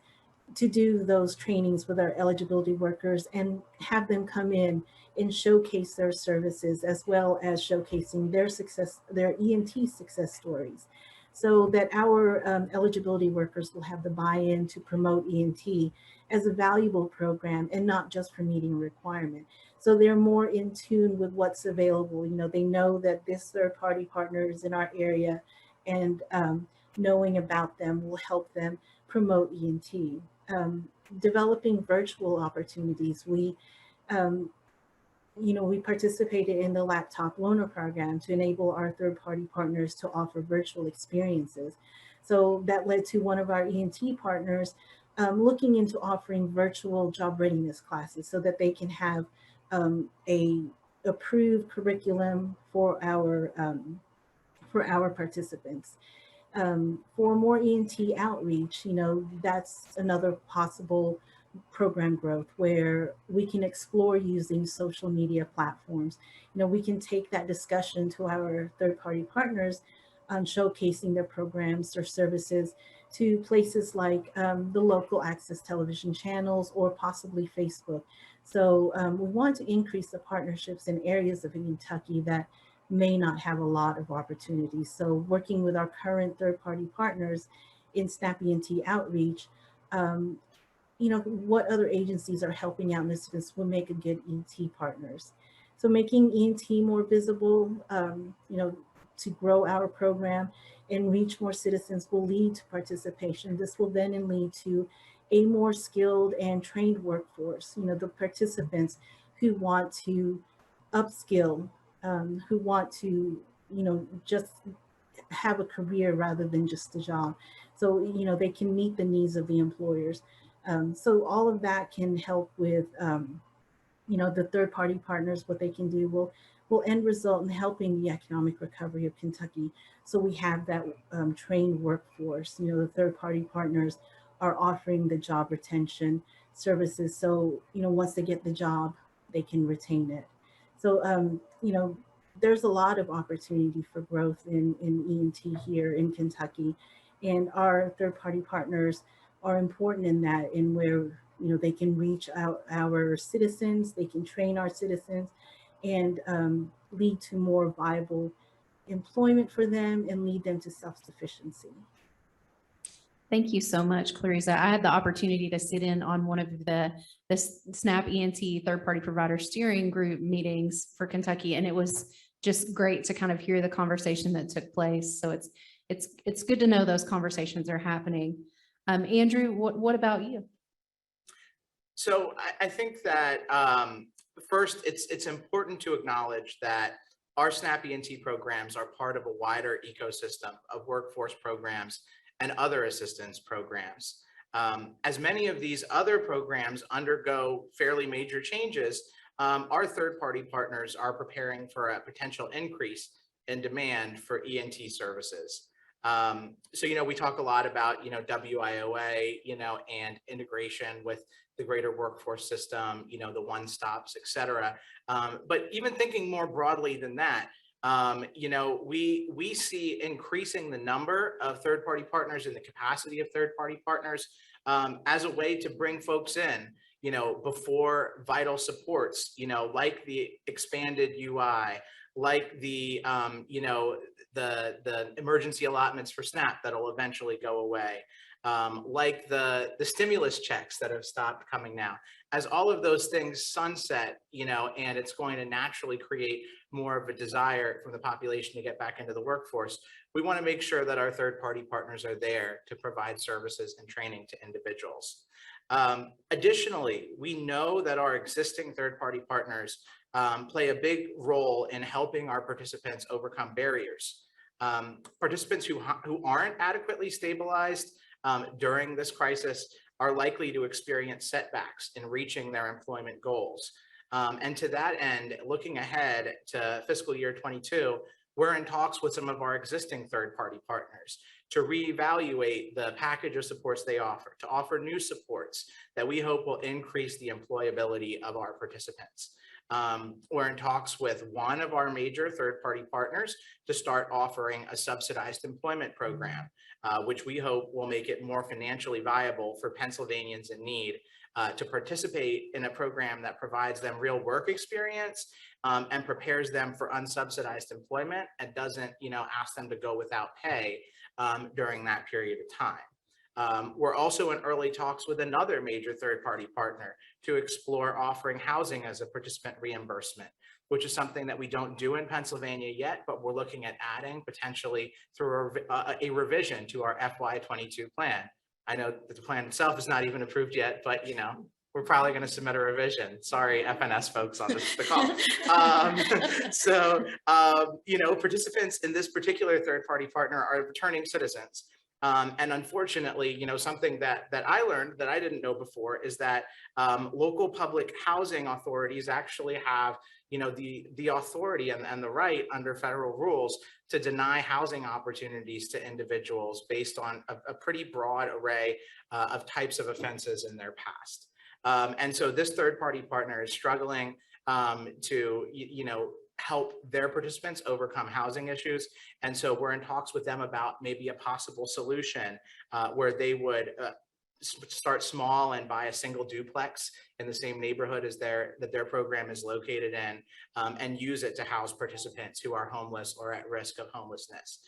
to do those trainings with our eligibility workers and have them come in and showcase their services, as well as showcasing their success, their E&T success stories, so that our eligibility workers will have the buy-in to promote E&T as a valuable program and not just for meeting a requirement. So they're more in tune with what's available. They know that this third-party partner is in our area, and knowing about them will help them promote E&T. Developing virtual opportunities. We participated in the laptop loaner program to enable our third-party partners to offer virtual experiences. So that led to one of our E&T partners looking into offering virtual job readiness classes so that they can have a approved curriculum for our participants. For more E&T outreach, that's another possible program growth where we can explore using social media platforms. We can take that discussion to our third-party partners on showcasing their programs or services to places like the local access television channels or possibly Facebook. So we want to increase the partnerships in areas of Kentucky that may not have a lot of opportunities. So working with our current third-party partners in SNAP E&T outreach, what other agencies are helping out in this space will make a good E&T partners. So making E&T more visible, to grow our program and reach more citizens will lead to participation. This will then lead to a more skilled and trained workforce, the participants who want to upskill, who want to, just have a career rather than just a job. So, they can meet the needs of the employers. So all of that can help with, the third-party partners. What they can do will end result in helping the economic recovery of Kentucky. So we have that trained workforce. The third-party partners are offering the job retention services. So, once they get the job, they can retain it. So, there's a lot of opportunity for growth in E&T here in Kentucky. And our third-party partners are important in that, in where, they can reach out our citizens, they can train our citizens, and lead to more viable employment for them and lead them to self-sufficiency. Thank you so much, Clarizza. I had the opportunity to sit in on one of the SNAP E&T third-party provider steering group meetings for Kentucky, and it was just great to kind of hear the conversation that took place. So it's good to know those conversations are happening. Andrew, what about you? So I think that first, it's important to acknowledge that our SNAP E&T programs are part of a wider ecosystem of workforce programs and other assistance programs. As many of these other programs undergo fairly major changes, our third-party partners are preparing for a potential increase in demand for E&T services. So, we talk a lot about, WIOA, and integration with the greater workforce system, the one-stops, et cetera. But even thinking more broadly than that, we see increasing the number of third-party partners and the capacity of third-party partners as a way to bring folks in, before vital supports, like the expanded UI, like the, the emergency allotments for SNAP that'll eventually go away, like the stimulus checks that have stopped coming now. As all of those things sunset, and it's going to naturally create more of a desire from the population to get back into the workforce, we want to make sure that our third-party partners are there to provide services and training to individuals. Additionally, we know that our existing third-party partners play a big role in helping our participants overcome barriers. Participants who aren't adequately stabilized during this crisis are likely to experience setbacks in reaching their employment goals. And to that end, looking ahead to fiscal year 22, we're in talks with some of our existing third-party partners to reevaluate the package of supports they offer, to offer new supports that we hope will increase the employability of our participants. We're in talks with one of our major third-party partners to start offering a subsidized employment program, which we hope will make it more financially viable for Pennsylvanians in need to participate in a program that provides them real work experience and prepares them for unsubsidized employment and doesn't, ask them to go without pay during that period of time. We're also in early talks with another major third-party partner to explore offering housing as a participant reimbursement, which is something that we don't do in Pennsylvania yet, but we're looking at adding potentially through a revision to our FY22 plan. I know that the plan itself is not even approved yet, but we're probably going to submit a revision. Sorry, FNS folks on the call. Participants in this particular third-party partner are returning citizens. And unfortunately, something that I learned that I didn't know before is that local public housing authorities actually have, the authority and the right under federal rules to deny housing opportunities to individuals based on a pretty broad array of types of offenses in their past. And so this third-party partner is struggling to, help their participants overcome housing issues. And so we're in talks with them about maybe a possible solution where they would start small and buy a single duplex in the same neighborhood as their program is located in, and use it to house participants who are homeless or at risk of homelessness.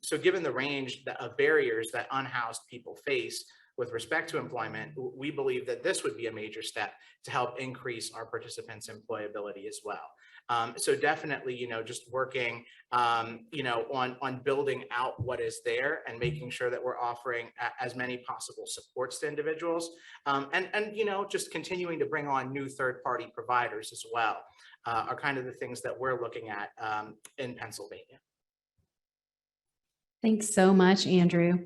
So given the range of barriers that unhoused people face with respect to employment, we believe that this would be a major step to help increase our participants' employability as well. So definitely, just working, on building out what is there and making sure that we're offering as many possible supports to individuals, and just continuing to bring on new third-party providers as well, are kind of the things that we're looking at in Pennsylvania. Thanks so much, Andrew.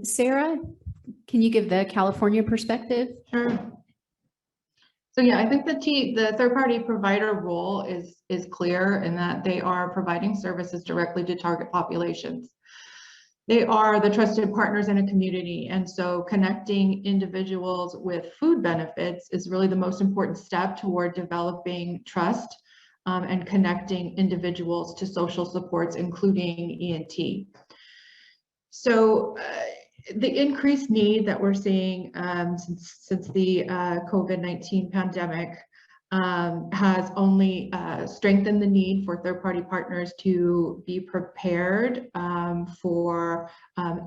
Sarah, can you give the California perspective? Sure. So yeah, I think the third-party provider role is clear in that they are providing services directly to target populations. They are the trusted partners in a community. And so connecting individuals with food benefits is really the most important step toward developing trust and connecting individuals to social supports, including E&T. So the increased need that we're seeing since the COVID-19 pandemic has only strengthened the need for third-party partners to be prepared for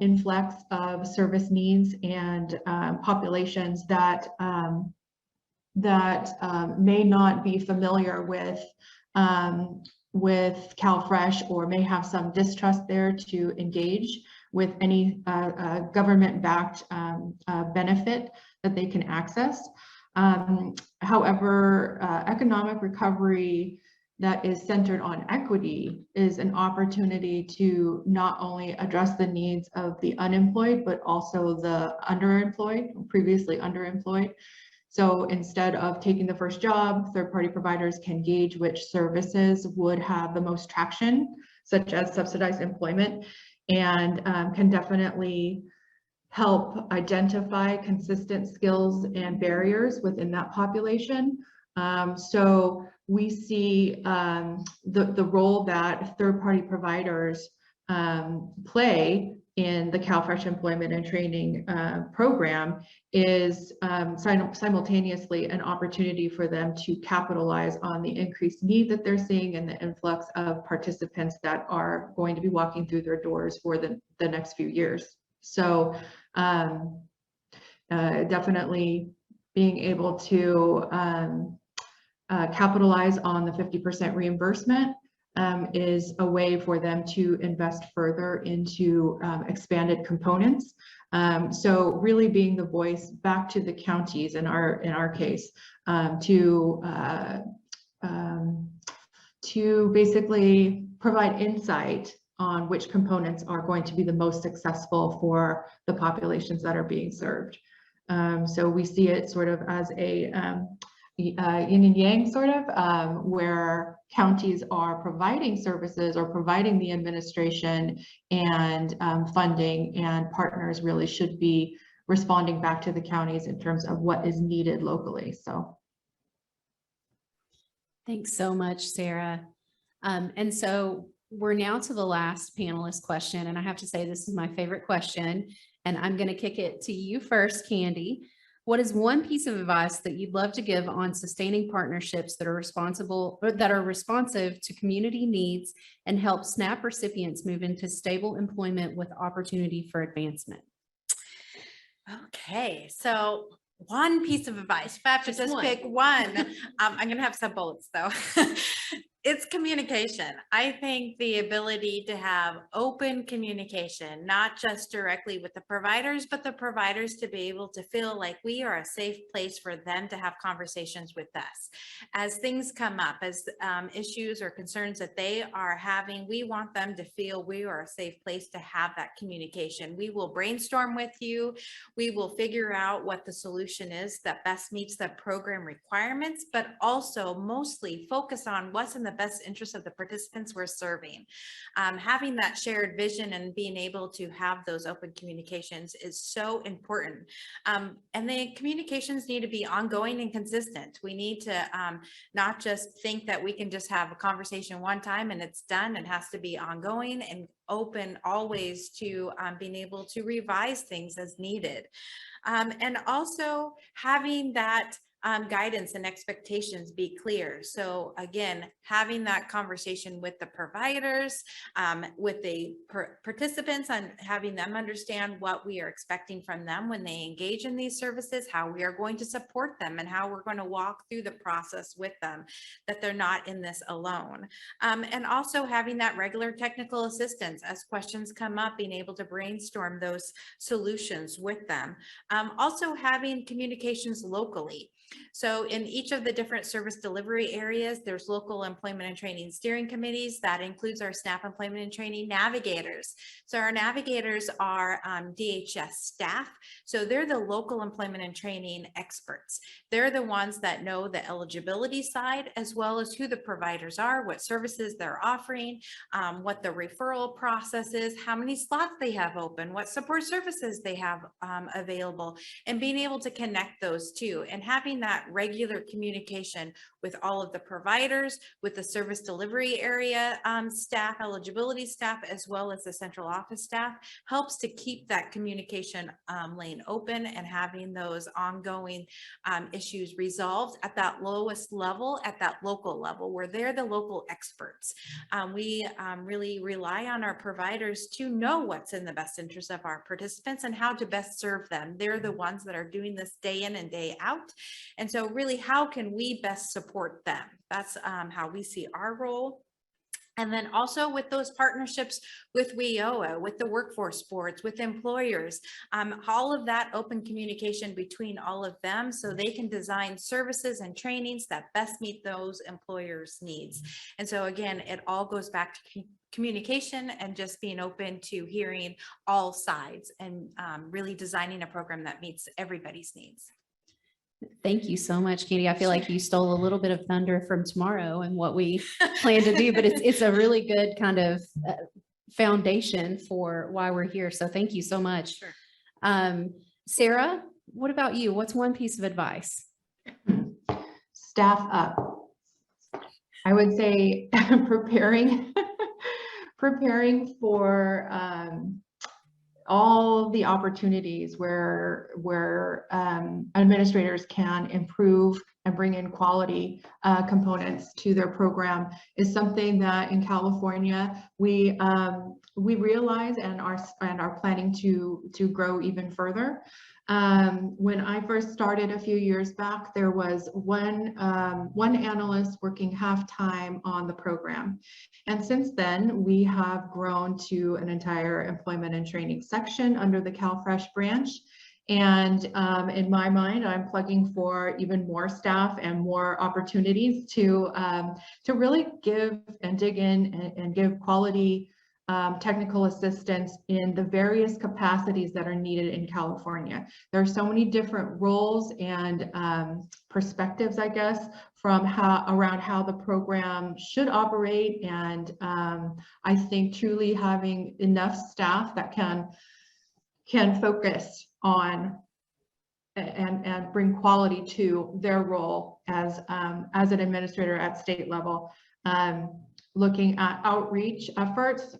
influx of service needs and populations that may not be familiar with CalFresh or may have some distrust there to engage with any government-backed benefit that they can access. However, economic recovery that is centered on equity is an opportunity to not only address the needs of the unemployed, but also the underemployed, previously underemployed. So instead of taking the first job, third-party providers can gauge which services would have the most traction, such as subsidized employment, and can definitely help identify consistent skills and barriers within that population. So we see the role that third-party providers play in the CalFresh Employment and Training program is simultaneously an opportunity for them to capitalize on the increased need that they're seeing and the influx of participants that are going to be walking through their doors for the next few years. So definitely being able to capitalize on the 50% reimbursement is a way for them to invest further into expanded components. So really being the voice back to the counties in our case to basically provide insight on which components are going to be the most successful for the populations that are being served. So we see it sort of as a yin and yang sort of, where counties are providing services or providing the administration and funding, and partners really should be responding back to the counties in terms of what is needed locally. So. Thanks so much, Sarah. And so we're now to the last panelist question, and I have to say this is my favorite question, and I'm going to kick it to you first, Candi. What is one piece of advice that you'd love to give on sustaining partnerships that are responsive to community needs and help SNAP recipients move into stable employment with opportunity for advancement? Okay, so one piece of advice, if I have to just pick one, I'm going to have some bullets though. It's communication. I think the ability to have open communication, not just directly with the providers, but the providers to be able to feel like we are a safe place for them to have conversations with us. As things come up, as issues or concerns that they are having, we want them to feel we are a safe place to have that communication. We will brainstorm with you. We will figure out what the solution is that best meets the program requirements, but also mostly focus on what's in the best interest of the participants we're serving. Having that shared vision and being able to have those open communications is so important. And the communications need to be ongoing and consistent. We need to not just think that we can just have a conversation one time and it's done. It has to be ongoing and open always to being able to revise things as needed. And also having that guidance and expectations be clear. So again, having that conversation with the providers, with the participants, and having them understand what we are expecting from them when they engage in these services, how we are going to support them, and how we're going to walk through the process with them, that they're not in this alone. And also having that regular technical assistance as questions come up, being able to brainstorm those solutions with them. Also having communications locally. So in each of the different service delivery areas, there's local employment and training steering committees. That includes our SNAP employment and training navigators. So our navigators are DHS staff. So they're the local employment and training experts. They're the ones that know the eligibility side, as well as who the providers are, what services they're offering, what the referral process is, how many slots they have open, what support services they have available, and being able to connect those two and having that regular communication with all of the providers, with the service delivery area staff, eligibility staff, as well as the central office staff, helps to keep that communication lane open and having those ongoing issues resolved at that lowest level, at that local level, where they're the local experts. We really rely on our providers to know what's in the best interest of our participants and how to best serve them. They're the ones that are doing this day in and day out. And so really, how can we best support them? That's how we see our role. And then also with those partnerships with WIOA, with the workforce boards, with employers, all of that open communication between all of them so they can design services and trainings that best meet those employers' needs. And so again, it all goes back to communication and just being open to hearing all sides and really designing a program that meets everybody's needs. Thank you so much, Candi. I feel like you stole a little bit of thunder from tomorrow and what we plan to do, but it's a really good kind of foundation for why we're here. So thank you so much. Sure. Sarah, what about you? What's one piece of advice? Staff up. I would say preparing for all the opportunities where administrators can improve and bring in quality components to their program is something that in California we realize and are planning to grow even further. When I first started a few years back, there was one analyst working half-time on the program. And since then, we have grown to an entire employment and training section under the CalFresh branch. And in my mind, I'm plugging for even more staff and more opportunities to really give and dig in and give quality technical assistance in the various capacities that are needed in California. There are so many different roles and perspectives, I guess, from around how the program should operate. And I think truly having enough staff that can focus on and bring quality to their role as an administrator at state level. Looking at outreach efforts,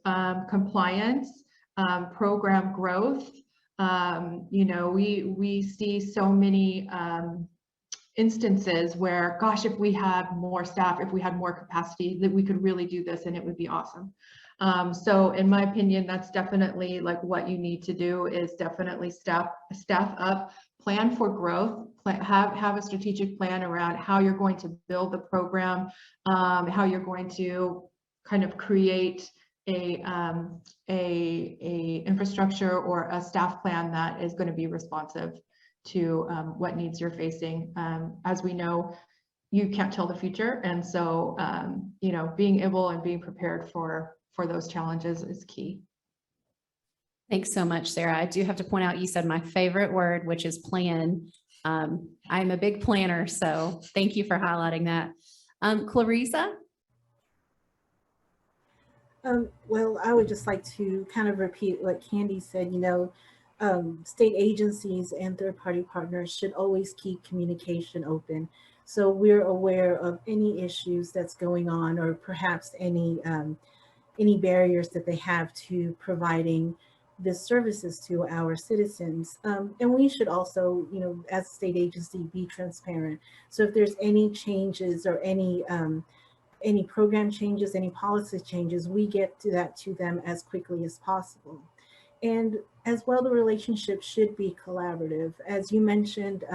compliance, program growth. You know, we see so many instances where, gosh, if we had more staff, if we had more capacity, that we could really do this and it would be awesome. So in my opinion, that's definitely like what you need to do is definitely staff up, plan for growth, have a strategic plan around how you're going to build the program, how you're going to kind of create a infrastructure or a staff plan that is going to be responsive to what needs you're facing. As we know, you can't tell the future, and so you know, being able and being prepared for those challenges is key. Thanks so much, Sarah. I do have to point out, you said my favorite word, which is plan. I'm a big planner, so thank you for highlighting that. Clarizza? Well, I would just like to kind of repeat what Candi said. You know, state agencies and third-party partners should always keep communication open. So we're aware of any issues that's going on, or perhaps any barriers that they have to providing the services to our citizens. And we should also, you know, as a state agency, be transparent. So if there's any changes or any program changes, any policy changes, we get to them as quickly as possible. And as well, the relationship should be collaborative. As you mentioned,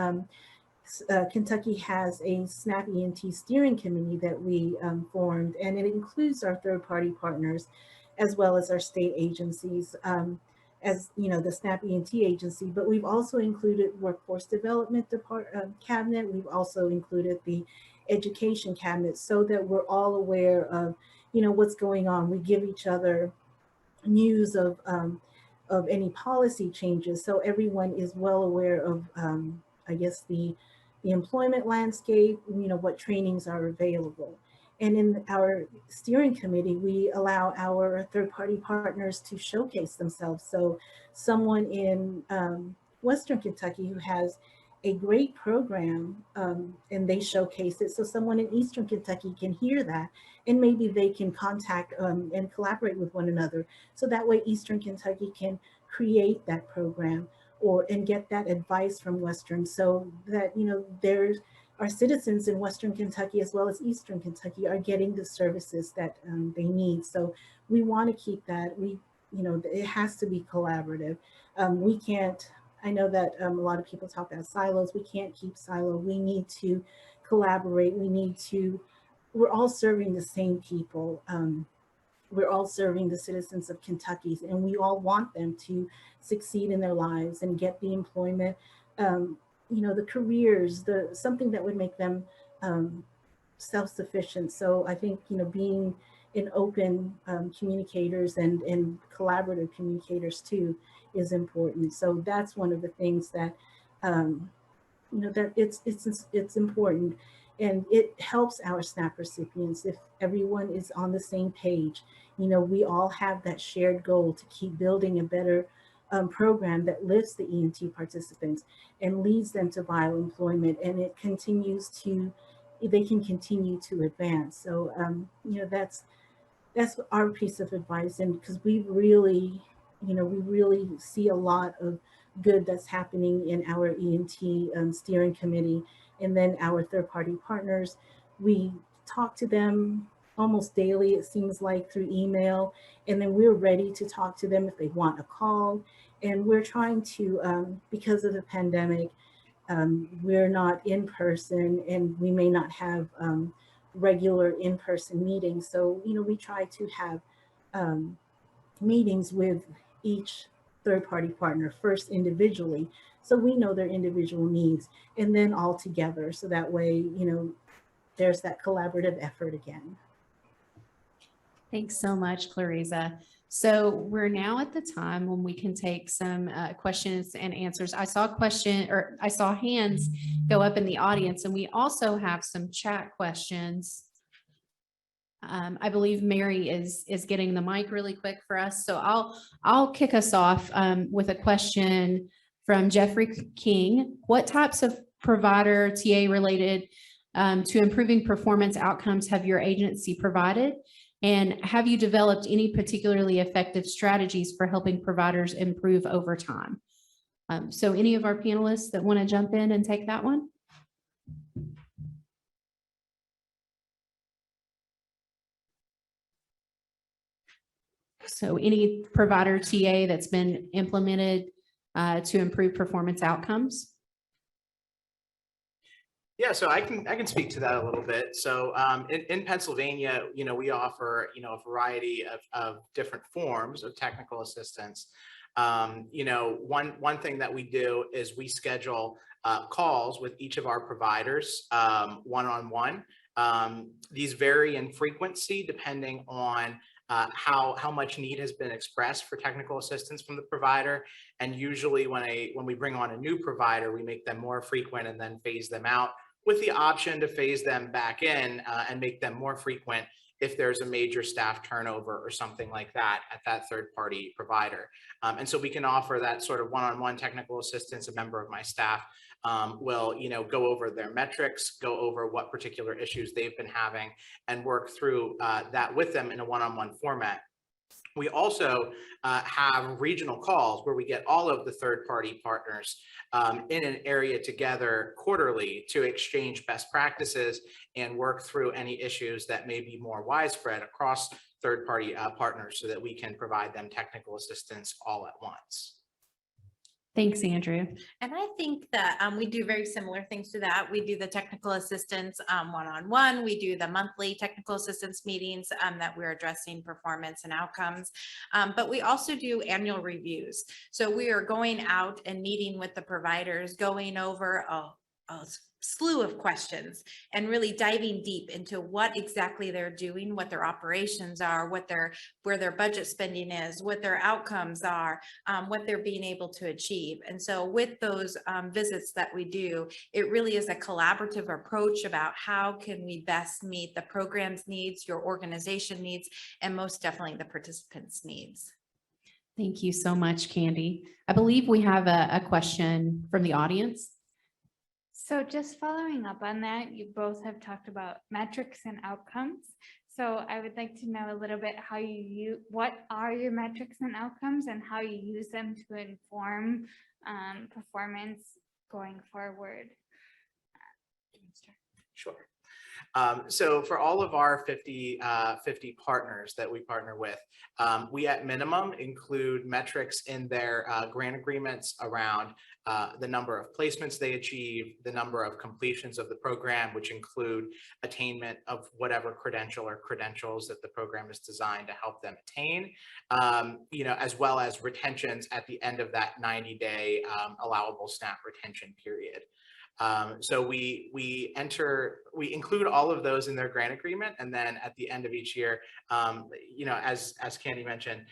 Kentucky has a SNAP E&T steering committee that we formed, and it includes our third-party partners as well as our state agencies. as the SNAP E&T agency, but we've also included workforce development cabinet. We've also included the education cabinet so that we're all aware of what's going on. We give each other news of any policy changes, so everyone is well aware of I guess the employment landscape, what trainings are available. And in our steering committee, we allow our third-party partners to showcase themselves. So someone in Western Kentucky who has a great program and they showcase it, so someone in Eastern Kentucky can hear that, and maybe they can contact and collaborate with one another. So that way Eastern Kentucky can create that program and get that advice from Western, so that there's our citizens in Western Kentucky as well as Eastern Kentucky are getting the services that they need. So we want to keep that. It has to be collaborative. We can't, I know that a lot of people talk about silos. We can't keep silo. We need to collaborate. We're all serving the same people. We're all serving the citizens of Kentucky, and we all want them to succeed in their lives and get the employment, the careers, something that would make them self-sufficient. So I think, being in open communicators and collaborative communicators too is important. So that's one of the things that, that it's important. And it helps our SNAP recipients if everyone is on the same page. We all have that shared goal to keep building a better program that lifts the E&T participants and leads them to viable employment, and they can continue to advance. So that's our piece of advice, and because we really see a lot of good that's happening in our E&T steering committee. And then our third-party partners, we talk to them almost daily, it seems like, through email. And then we're ready to talk to them if they want a call. And we're trying to, because of the pandemic, we're not in person and we may not have regular in-person meetings. So, we try to have meetings with each third-party partner first individually, so we know their individual needs, and then all together. So that way, there's that collaborative effort again. Thanks so much, Clarizza. So we're now at the time when we can take some questions and answers. I saw hands go up in the audience, and we also have some chat questions. I believe Mary is getting the mic really quick for us. So I'll kick us off with a question from Jeffrey King. What types of provider TA related to improving performance outcomes have your agency provided? And have you developed any particularly effective strategies for helping providers improve over time? So any of our panelists that want to jump in and take that one? So any provider TA that's been implemented to improve performance outcomes? Yeah, so I can speak to that a little bit. So in Pennsylvania, we offer, a variety of different forms of technical assistance. One thing that we do is we schedule calls with each of our providers one-on-one. These vary in frequency depending on how much need has been expressed for technical assistance from the provider. And usually when we bring on a new provider, we make them more frequent and then phase them out, with the option to phase them back in and make them more frequent if there's a major staff turnover or something like that at that third-party provider. And so we can offer that sort of one-on-one technical assistance. A member of my staff will, go over their metrics, go over what particular issues they've been having, and work through that with them in a one-on-one format. We also have regional calls where we get all of the third-party partners in an area together quarterly to exchange best practices and work through any issues that may be more widespread across third-party partners, so that we can provide them technical assistance all at once. Thanks, Andrew. And I think that we do very similar things to that. We do the technical assistance one-on-one. We do the monthly technical assistance meetings that we're addressing performance and outcomes. But we also do annual reviews. So we are going out and meeting with the providers, going over a slew of questions and really diving deep into what exactly they're doing, what their operations are, where their budget spending is, what their outcomes are, what they're being able to achieve. And so with those visits that we do, it really is a collaborative approach about how can we best meet the program's needs, your organization needs, and most definitely the participants' needs. Thank you so much, Candi. I believe we have a question from the audience. So just following up on that, you both have talked about metrics and outcomes. So I would like to know a little bit what are your metrics and outcomes and how you use them to inform performance going forward. Sure. So for all of our 50 partners that we partner with, we at minimum include metrics in their grant agreements around the number of placements they achieve, the number of completions of the program, which include attainment of whatever credential or credentials that the program is designed to help them attain, as well as retentions at the end of that 90-day allowable SNAP retention period. So we include all of those in their grant agreement, and then at the end of each year, as Candi mentioned,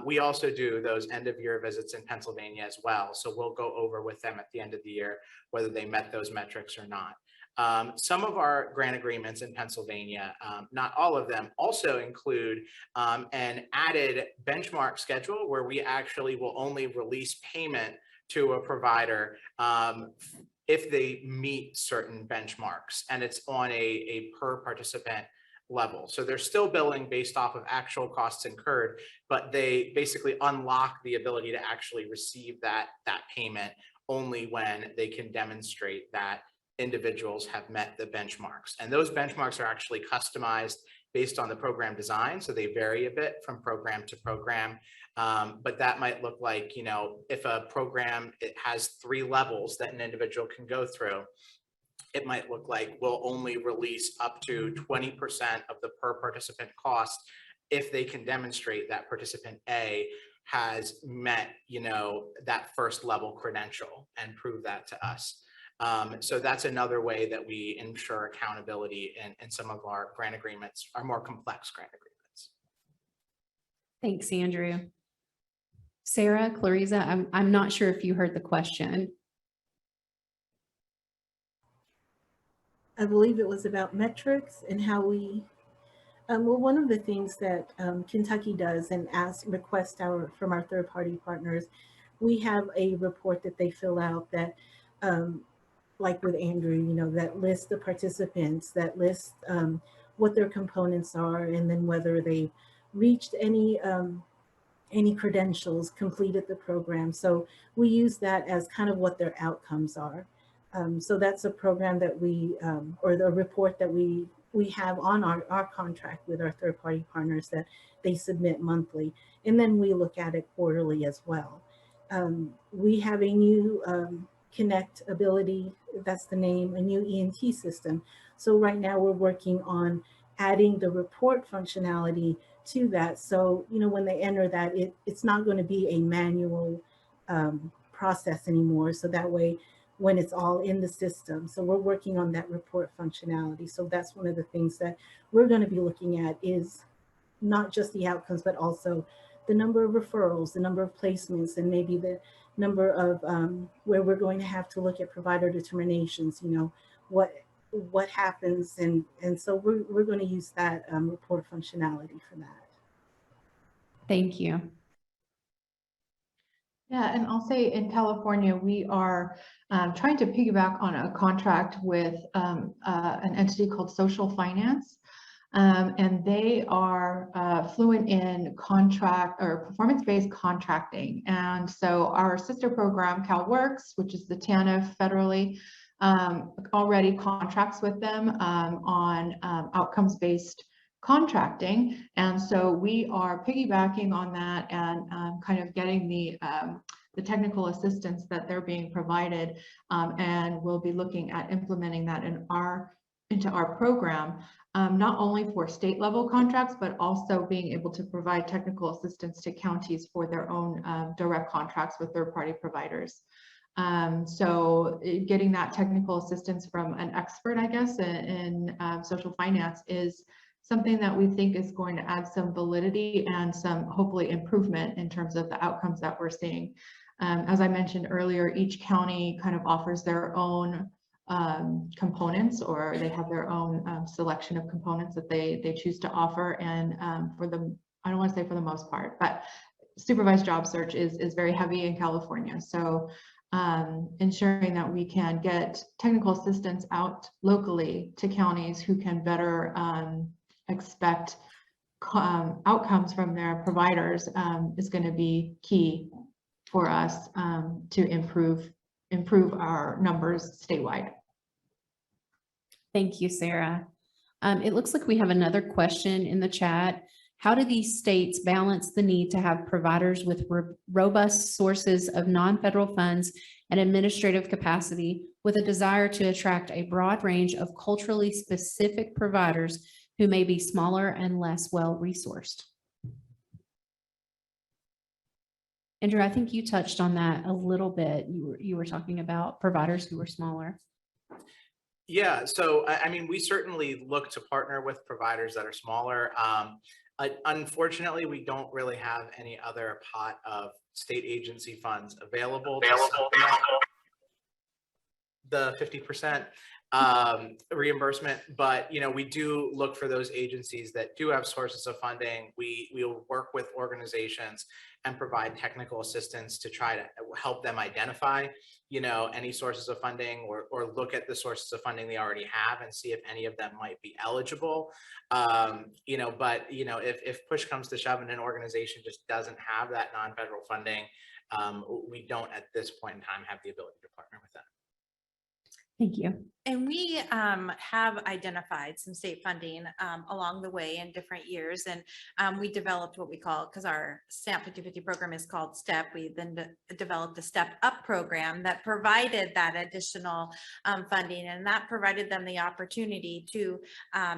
we also do those end of year visits in Pennsylvania as well. So we'll go over with them at the end of the year whether they met those metrics or not. Some of our grant agreements in Pennsylvania, not all of them, also include an added benchmark schedule where we actually will only release payment to a provider if they meet certain benchmarks, and it's on a per participant level. So they're still billing based off of actual costs incurred, but they basically unlock the ability to actually receive that payment only when they can demonstrate that individuals have met the benchmarks. And those benchmarks are actually customized based on the program design. So they vary a bit from program to program. But that might look like, if a program, it has 3 levels that an individual can go through, it might look like we'll only release up to 20% of the per participant cost if they can demonstrate that participant A has met, that first level credential and prove that to us. So that's another way that we ensure accountability in some of our grant agreements, our more complex grant agreements. Thanks, Andrew. Sarah, Clarizza, I'm not sure if you heard the question. I believe it was about metrics and how we, well, one of the things that Kentucky does and request from our third-party partners, we have a report that they fill out that, like with Andrew, that lists the participants, that lists what their components are, and then whether they reached any credentials, completed the program. So we use that as kind of what their outcomes are. So that's a program that we, or the report that we have on our contract with our third-party partners that they submit monthly. And then we look at it quarterly as well. We have a new Connect ability, that's the name, a new E&T system. So right now we're working on adding the report functionality to that. So, when they enter that, it's not going to be a manual process anymore. So that way, when it's all in the system. So we're working on that report functionality. So that's one of the things that we're going to be looking at, is not just the outcomes, but also the number of referrals, the number of placements, and maybe the number of where we're going to have to look at provider determinations, what happens. And so we're going to use that report functionality for that. Thank you. Yeah, and I'll say in California, we are trying to piggyback on a contract with an entity called Social Finance. And they are fluent in contract or performance-based contracting. And so our sister program, CalWorks, which is the TANF federally, already contracts with them on outcomes-based contracting. And so we are piggybacking on that and kind of getting the the technical assistance that they're being provided, and we'll be looking at implementing that into our program, not only for state level contracts, but also being able to provide technical assistance to counties for their own direct contracts with third-party providers. So getting that technical assistance from an expert, I guess, in social finance is something that we think is going to add some validity and some hopefully improvement in terms of the outcomes that we're seeing. As I mentioned earlier, each county kind of offers their own components, or they have their own selection of components that they choose to offer. And for the, I don't want to say for the most part, but supervised job search is very heavy in California. So ensuring that we can get technical assistance out locally to counties who can better expect outcomes from their providers is going to be key for us to improve our numbers statewide. Thank you, Sarah. It looks like we have another question in the chat. How do these states balance the need to have providers with robust sources of non-federal funds and administrative capacity with a desire to attract a broad range of culturally specific providers who may be smaller and less well-resourced? Andrew, I think you touched on that a little bit. You were talking about providers who were smaller. Yeah, so I mean, we certainly look to partner with providers that are smaller. Unfortunately, we don't really have any other pot of state agency funds available. The 50% reimbursement, but we do look for those agencies that do have sources of funding. We'll work with organizations and provide technical assistance to try to help them identify any sources of funding, or look at the sources of funding they already have and see if any of them might be eligible. But if push comes to shove and an organization just doesn't have that non-federal funding, we don't at this point in time have the ability to partner with them. Thank you. And we have identified some state funding along the way in different years. And we developed what we call, because our SNAP 50/50 program is called STEP, we then developed the STEP Up program that provided that additional funding. And that provided them the opportunity to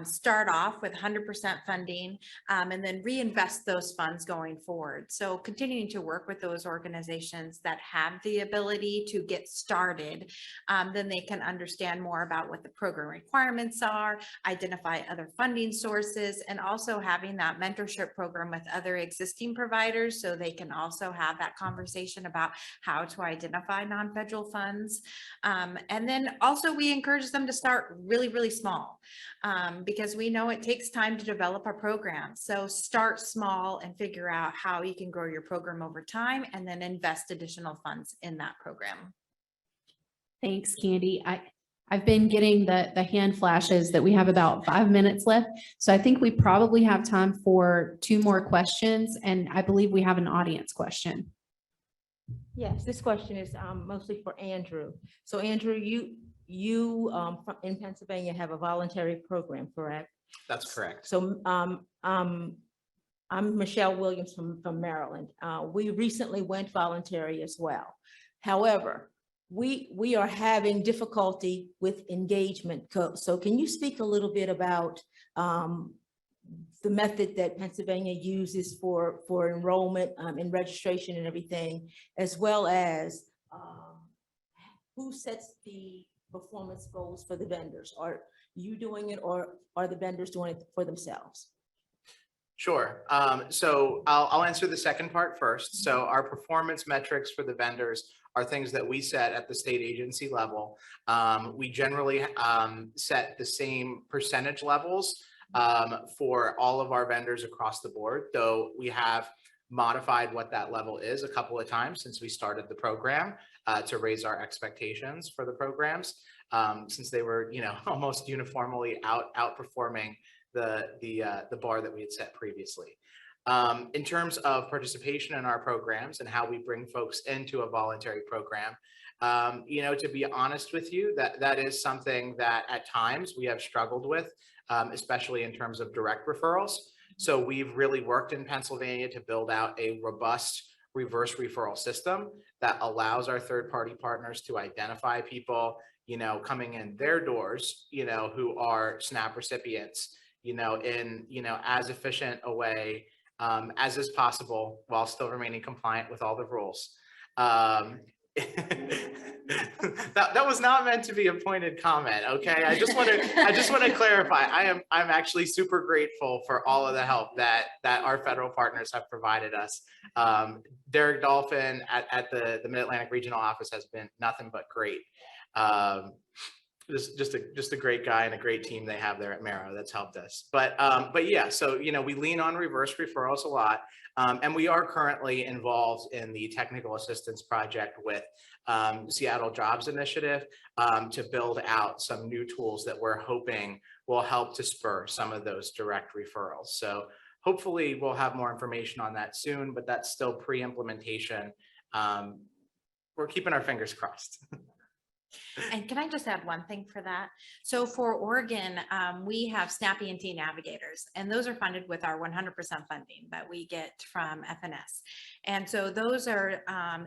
start off with 100% funding and then reinvest those funds going forward. So continuing to work with those organizations that have the ability to get started, then they can understand more about what the program requirements are, identify other funding sources, and also having that mentorship program with other existing providers so they can also have that conversation about how to identify non-federal funds. And then also we encourage them to start really, really small because we know it takes time to develop a program. So start small and figure out how you can grow your program over time and then invest additional funds in that program. Thanks, Candi. I've been getting the hand flashes that we have about 5 minutes left. So I think we probably have time for 2 more questions. And I believe we have an audience question. Yes, this question is mostly for Andrew. So Andrew, you in Pennsylvania have a voluntary program, correct? That's correct. So I'm Michelle Williams from Maryland. We recently went voluntary as well. However, we are having difficulty with engagement. So can you speak a little bit about the method that Pennsylvania uses for enrollment and registration and everything, as well as who sets the performance goals for the vendors? Are you doing it, or are the vendors doing it for themselves? Sure. So I'll answer the second part first. So our performance metrics for the vendors are things that we set at the state agency level. We generally set the same percentage levels for all of our vendors across the board, though we have modified what that level is a couple of times since we started the program to raise our expectations for the programs, since they were, almost uniformly outperforming the bar that we had set previously. In terms of participation in our programs and how we bring folks into a voluntary program, to be honest with you, that is something that at times we have struggled with, especially in terms of direct referrals. So we've really worked in Pennsylvania to build out a robust reverse referral system that allows our third-party partners to identify people, coming in their doors, who are SNAP recipients, in, as efficient a way as is possible while still remaining compliant with all the rules. That was not meant to be a pointed comment. Okay. I just want to clarify. I'm actually super grateful for all of the help that our federal partners have provided us. Derek Dolphin at the Mid-Atlantic Regional Office has been nothing but great. Just a great guy and a great team they have there at Marrow that's helped us. But yeah, so we lean on reverse referrals a lot, and we are currently involved in the technical assistance project with Seattle Jobs Initiative to build out some new tools that we're hoping will help to spur some of those direct referrals. So hopefully we'll have more information on that soon, but that's still pre-implementation. We're keeping our fingers crossed. And can I just add one thing for that? So for Oregon, we have SNAP E&T navigators, and those are funded with our 100% funding that we get from FNS. And so those are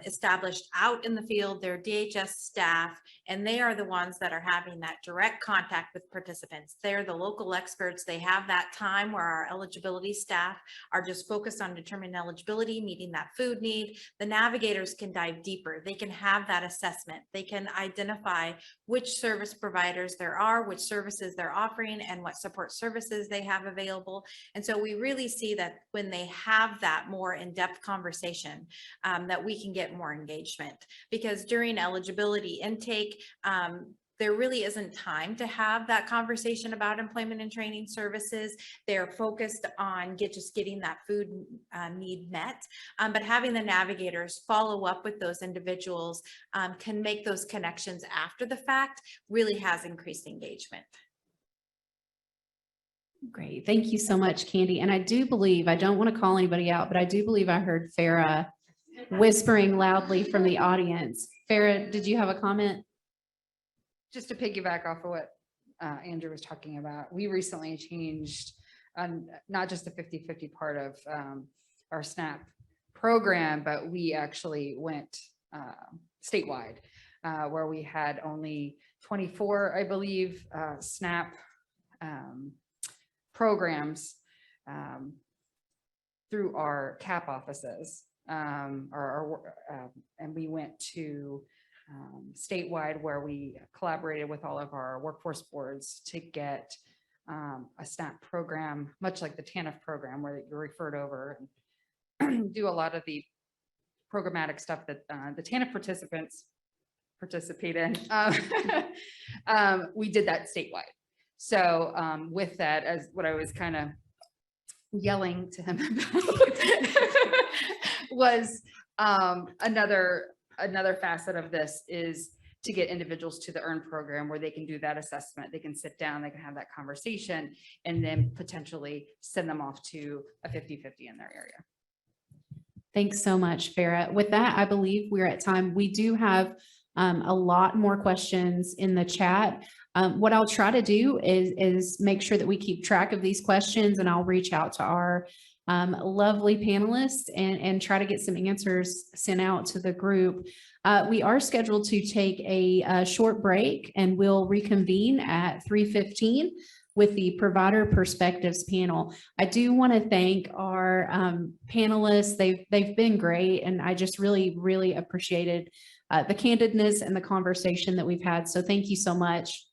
established out in the field, they're DHS staff, and they are the ones that are having that direct contact with participants. They're the local experts. They have that time where our eligibility staff are just focused on determining eligibility, meeting that food need. The navigators can dive deeper. They can have that assessment. They can identify which service providers there are, which services they're offering, and what support services they have available. And so we really see that when they have that more in-depth conversation, that we can get more engagement, because during eligibility intake, there really isn't time to have that conversation about employment and training services. They're focused on just getting that food need met. But having the navigators follow up with those individuals can make those connections after the fact really has increased engagement. Great. Thank you so much, Candi. And I do believe, I don't want to call anybody out, but I do believe I heard Farah whispering loudly from the audience. Farah, did you have a comment? Just to piggyback off of what Andrew was talking about, we recently changed not just the 50-50 part of our SNAP program, but we actually went statewide where we had only 24, I believe, SNAP programs through our CAP offices, and we went to statewide, where we collaborated with all of our workforce boards to get a SNAP program, much like the TANF program, where you're referred over and do a lot of the programmatic stuff that the TANF participants participate in. We did that statewide. So with that, as what I was kind of yelling to him about was another facet of this is to get individuals to the EARN program, where they can do that assessment, they can sit down, they can have that conversation, and then potentially send them off to a 50-50 in their area. Thanks so much, Farah. With that, I believe we're at time. We do have a lot more questions in the chat. What I'll try to do is make sure that we keep track of these questions, and I'll reach out to our lovely panelists and try to get some answers sent out to the group. We are scheduled to take a short break, and we'll reconvene at 3:15 with the Provider Perspectives panel. I do want to thank our panelists. They've been great, and I just really appreciated the candidness and the conversation that we've had. So thank you so much.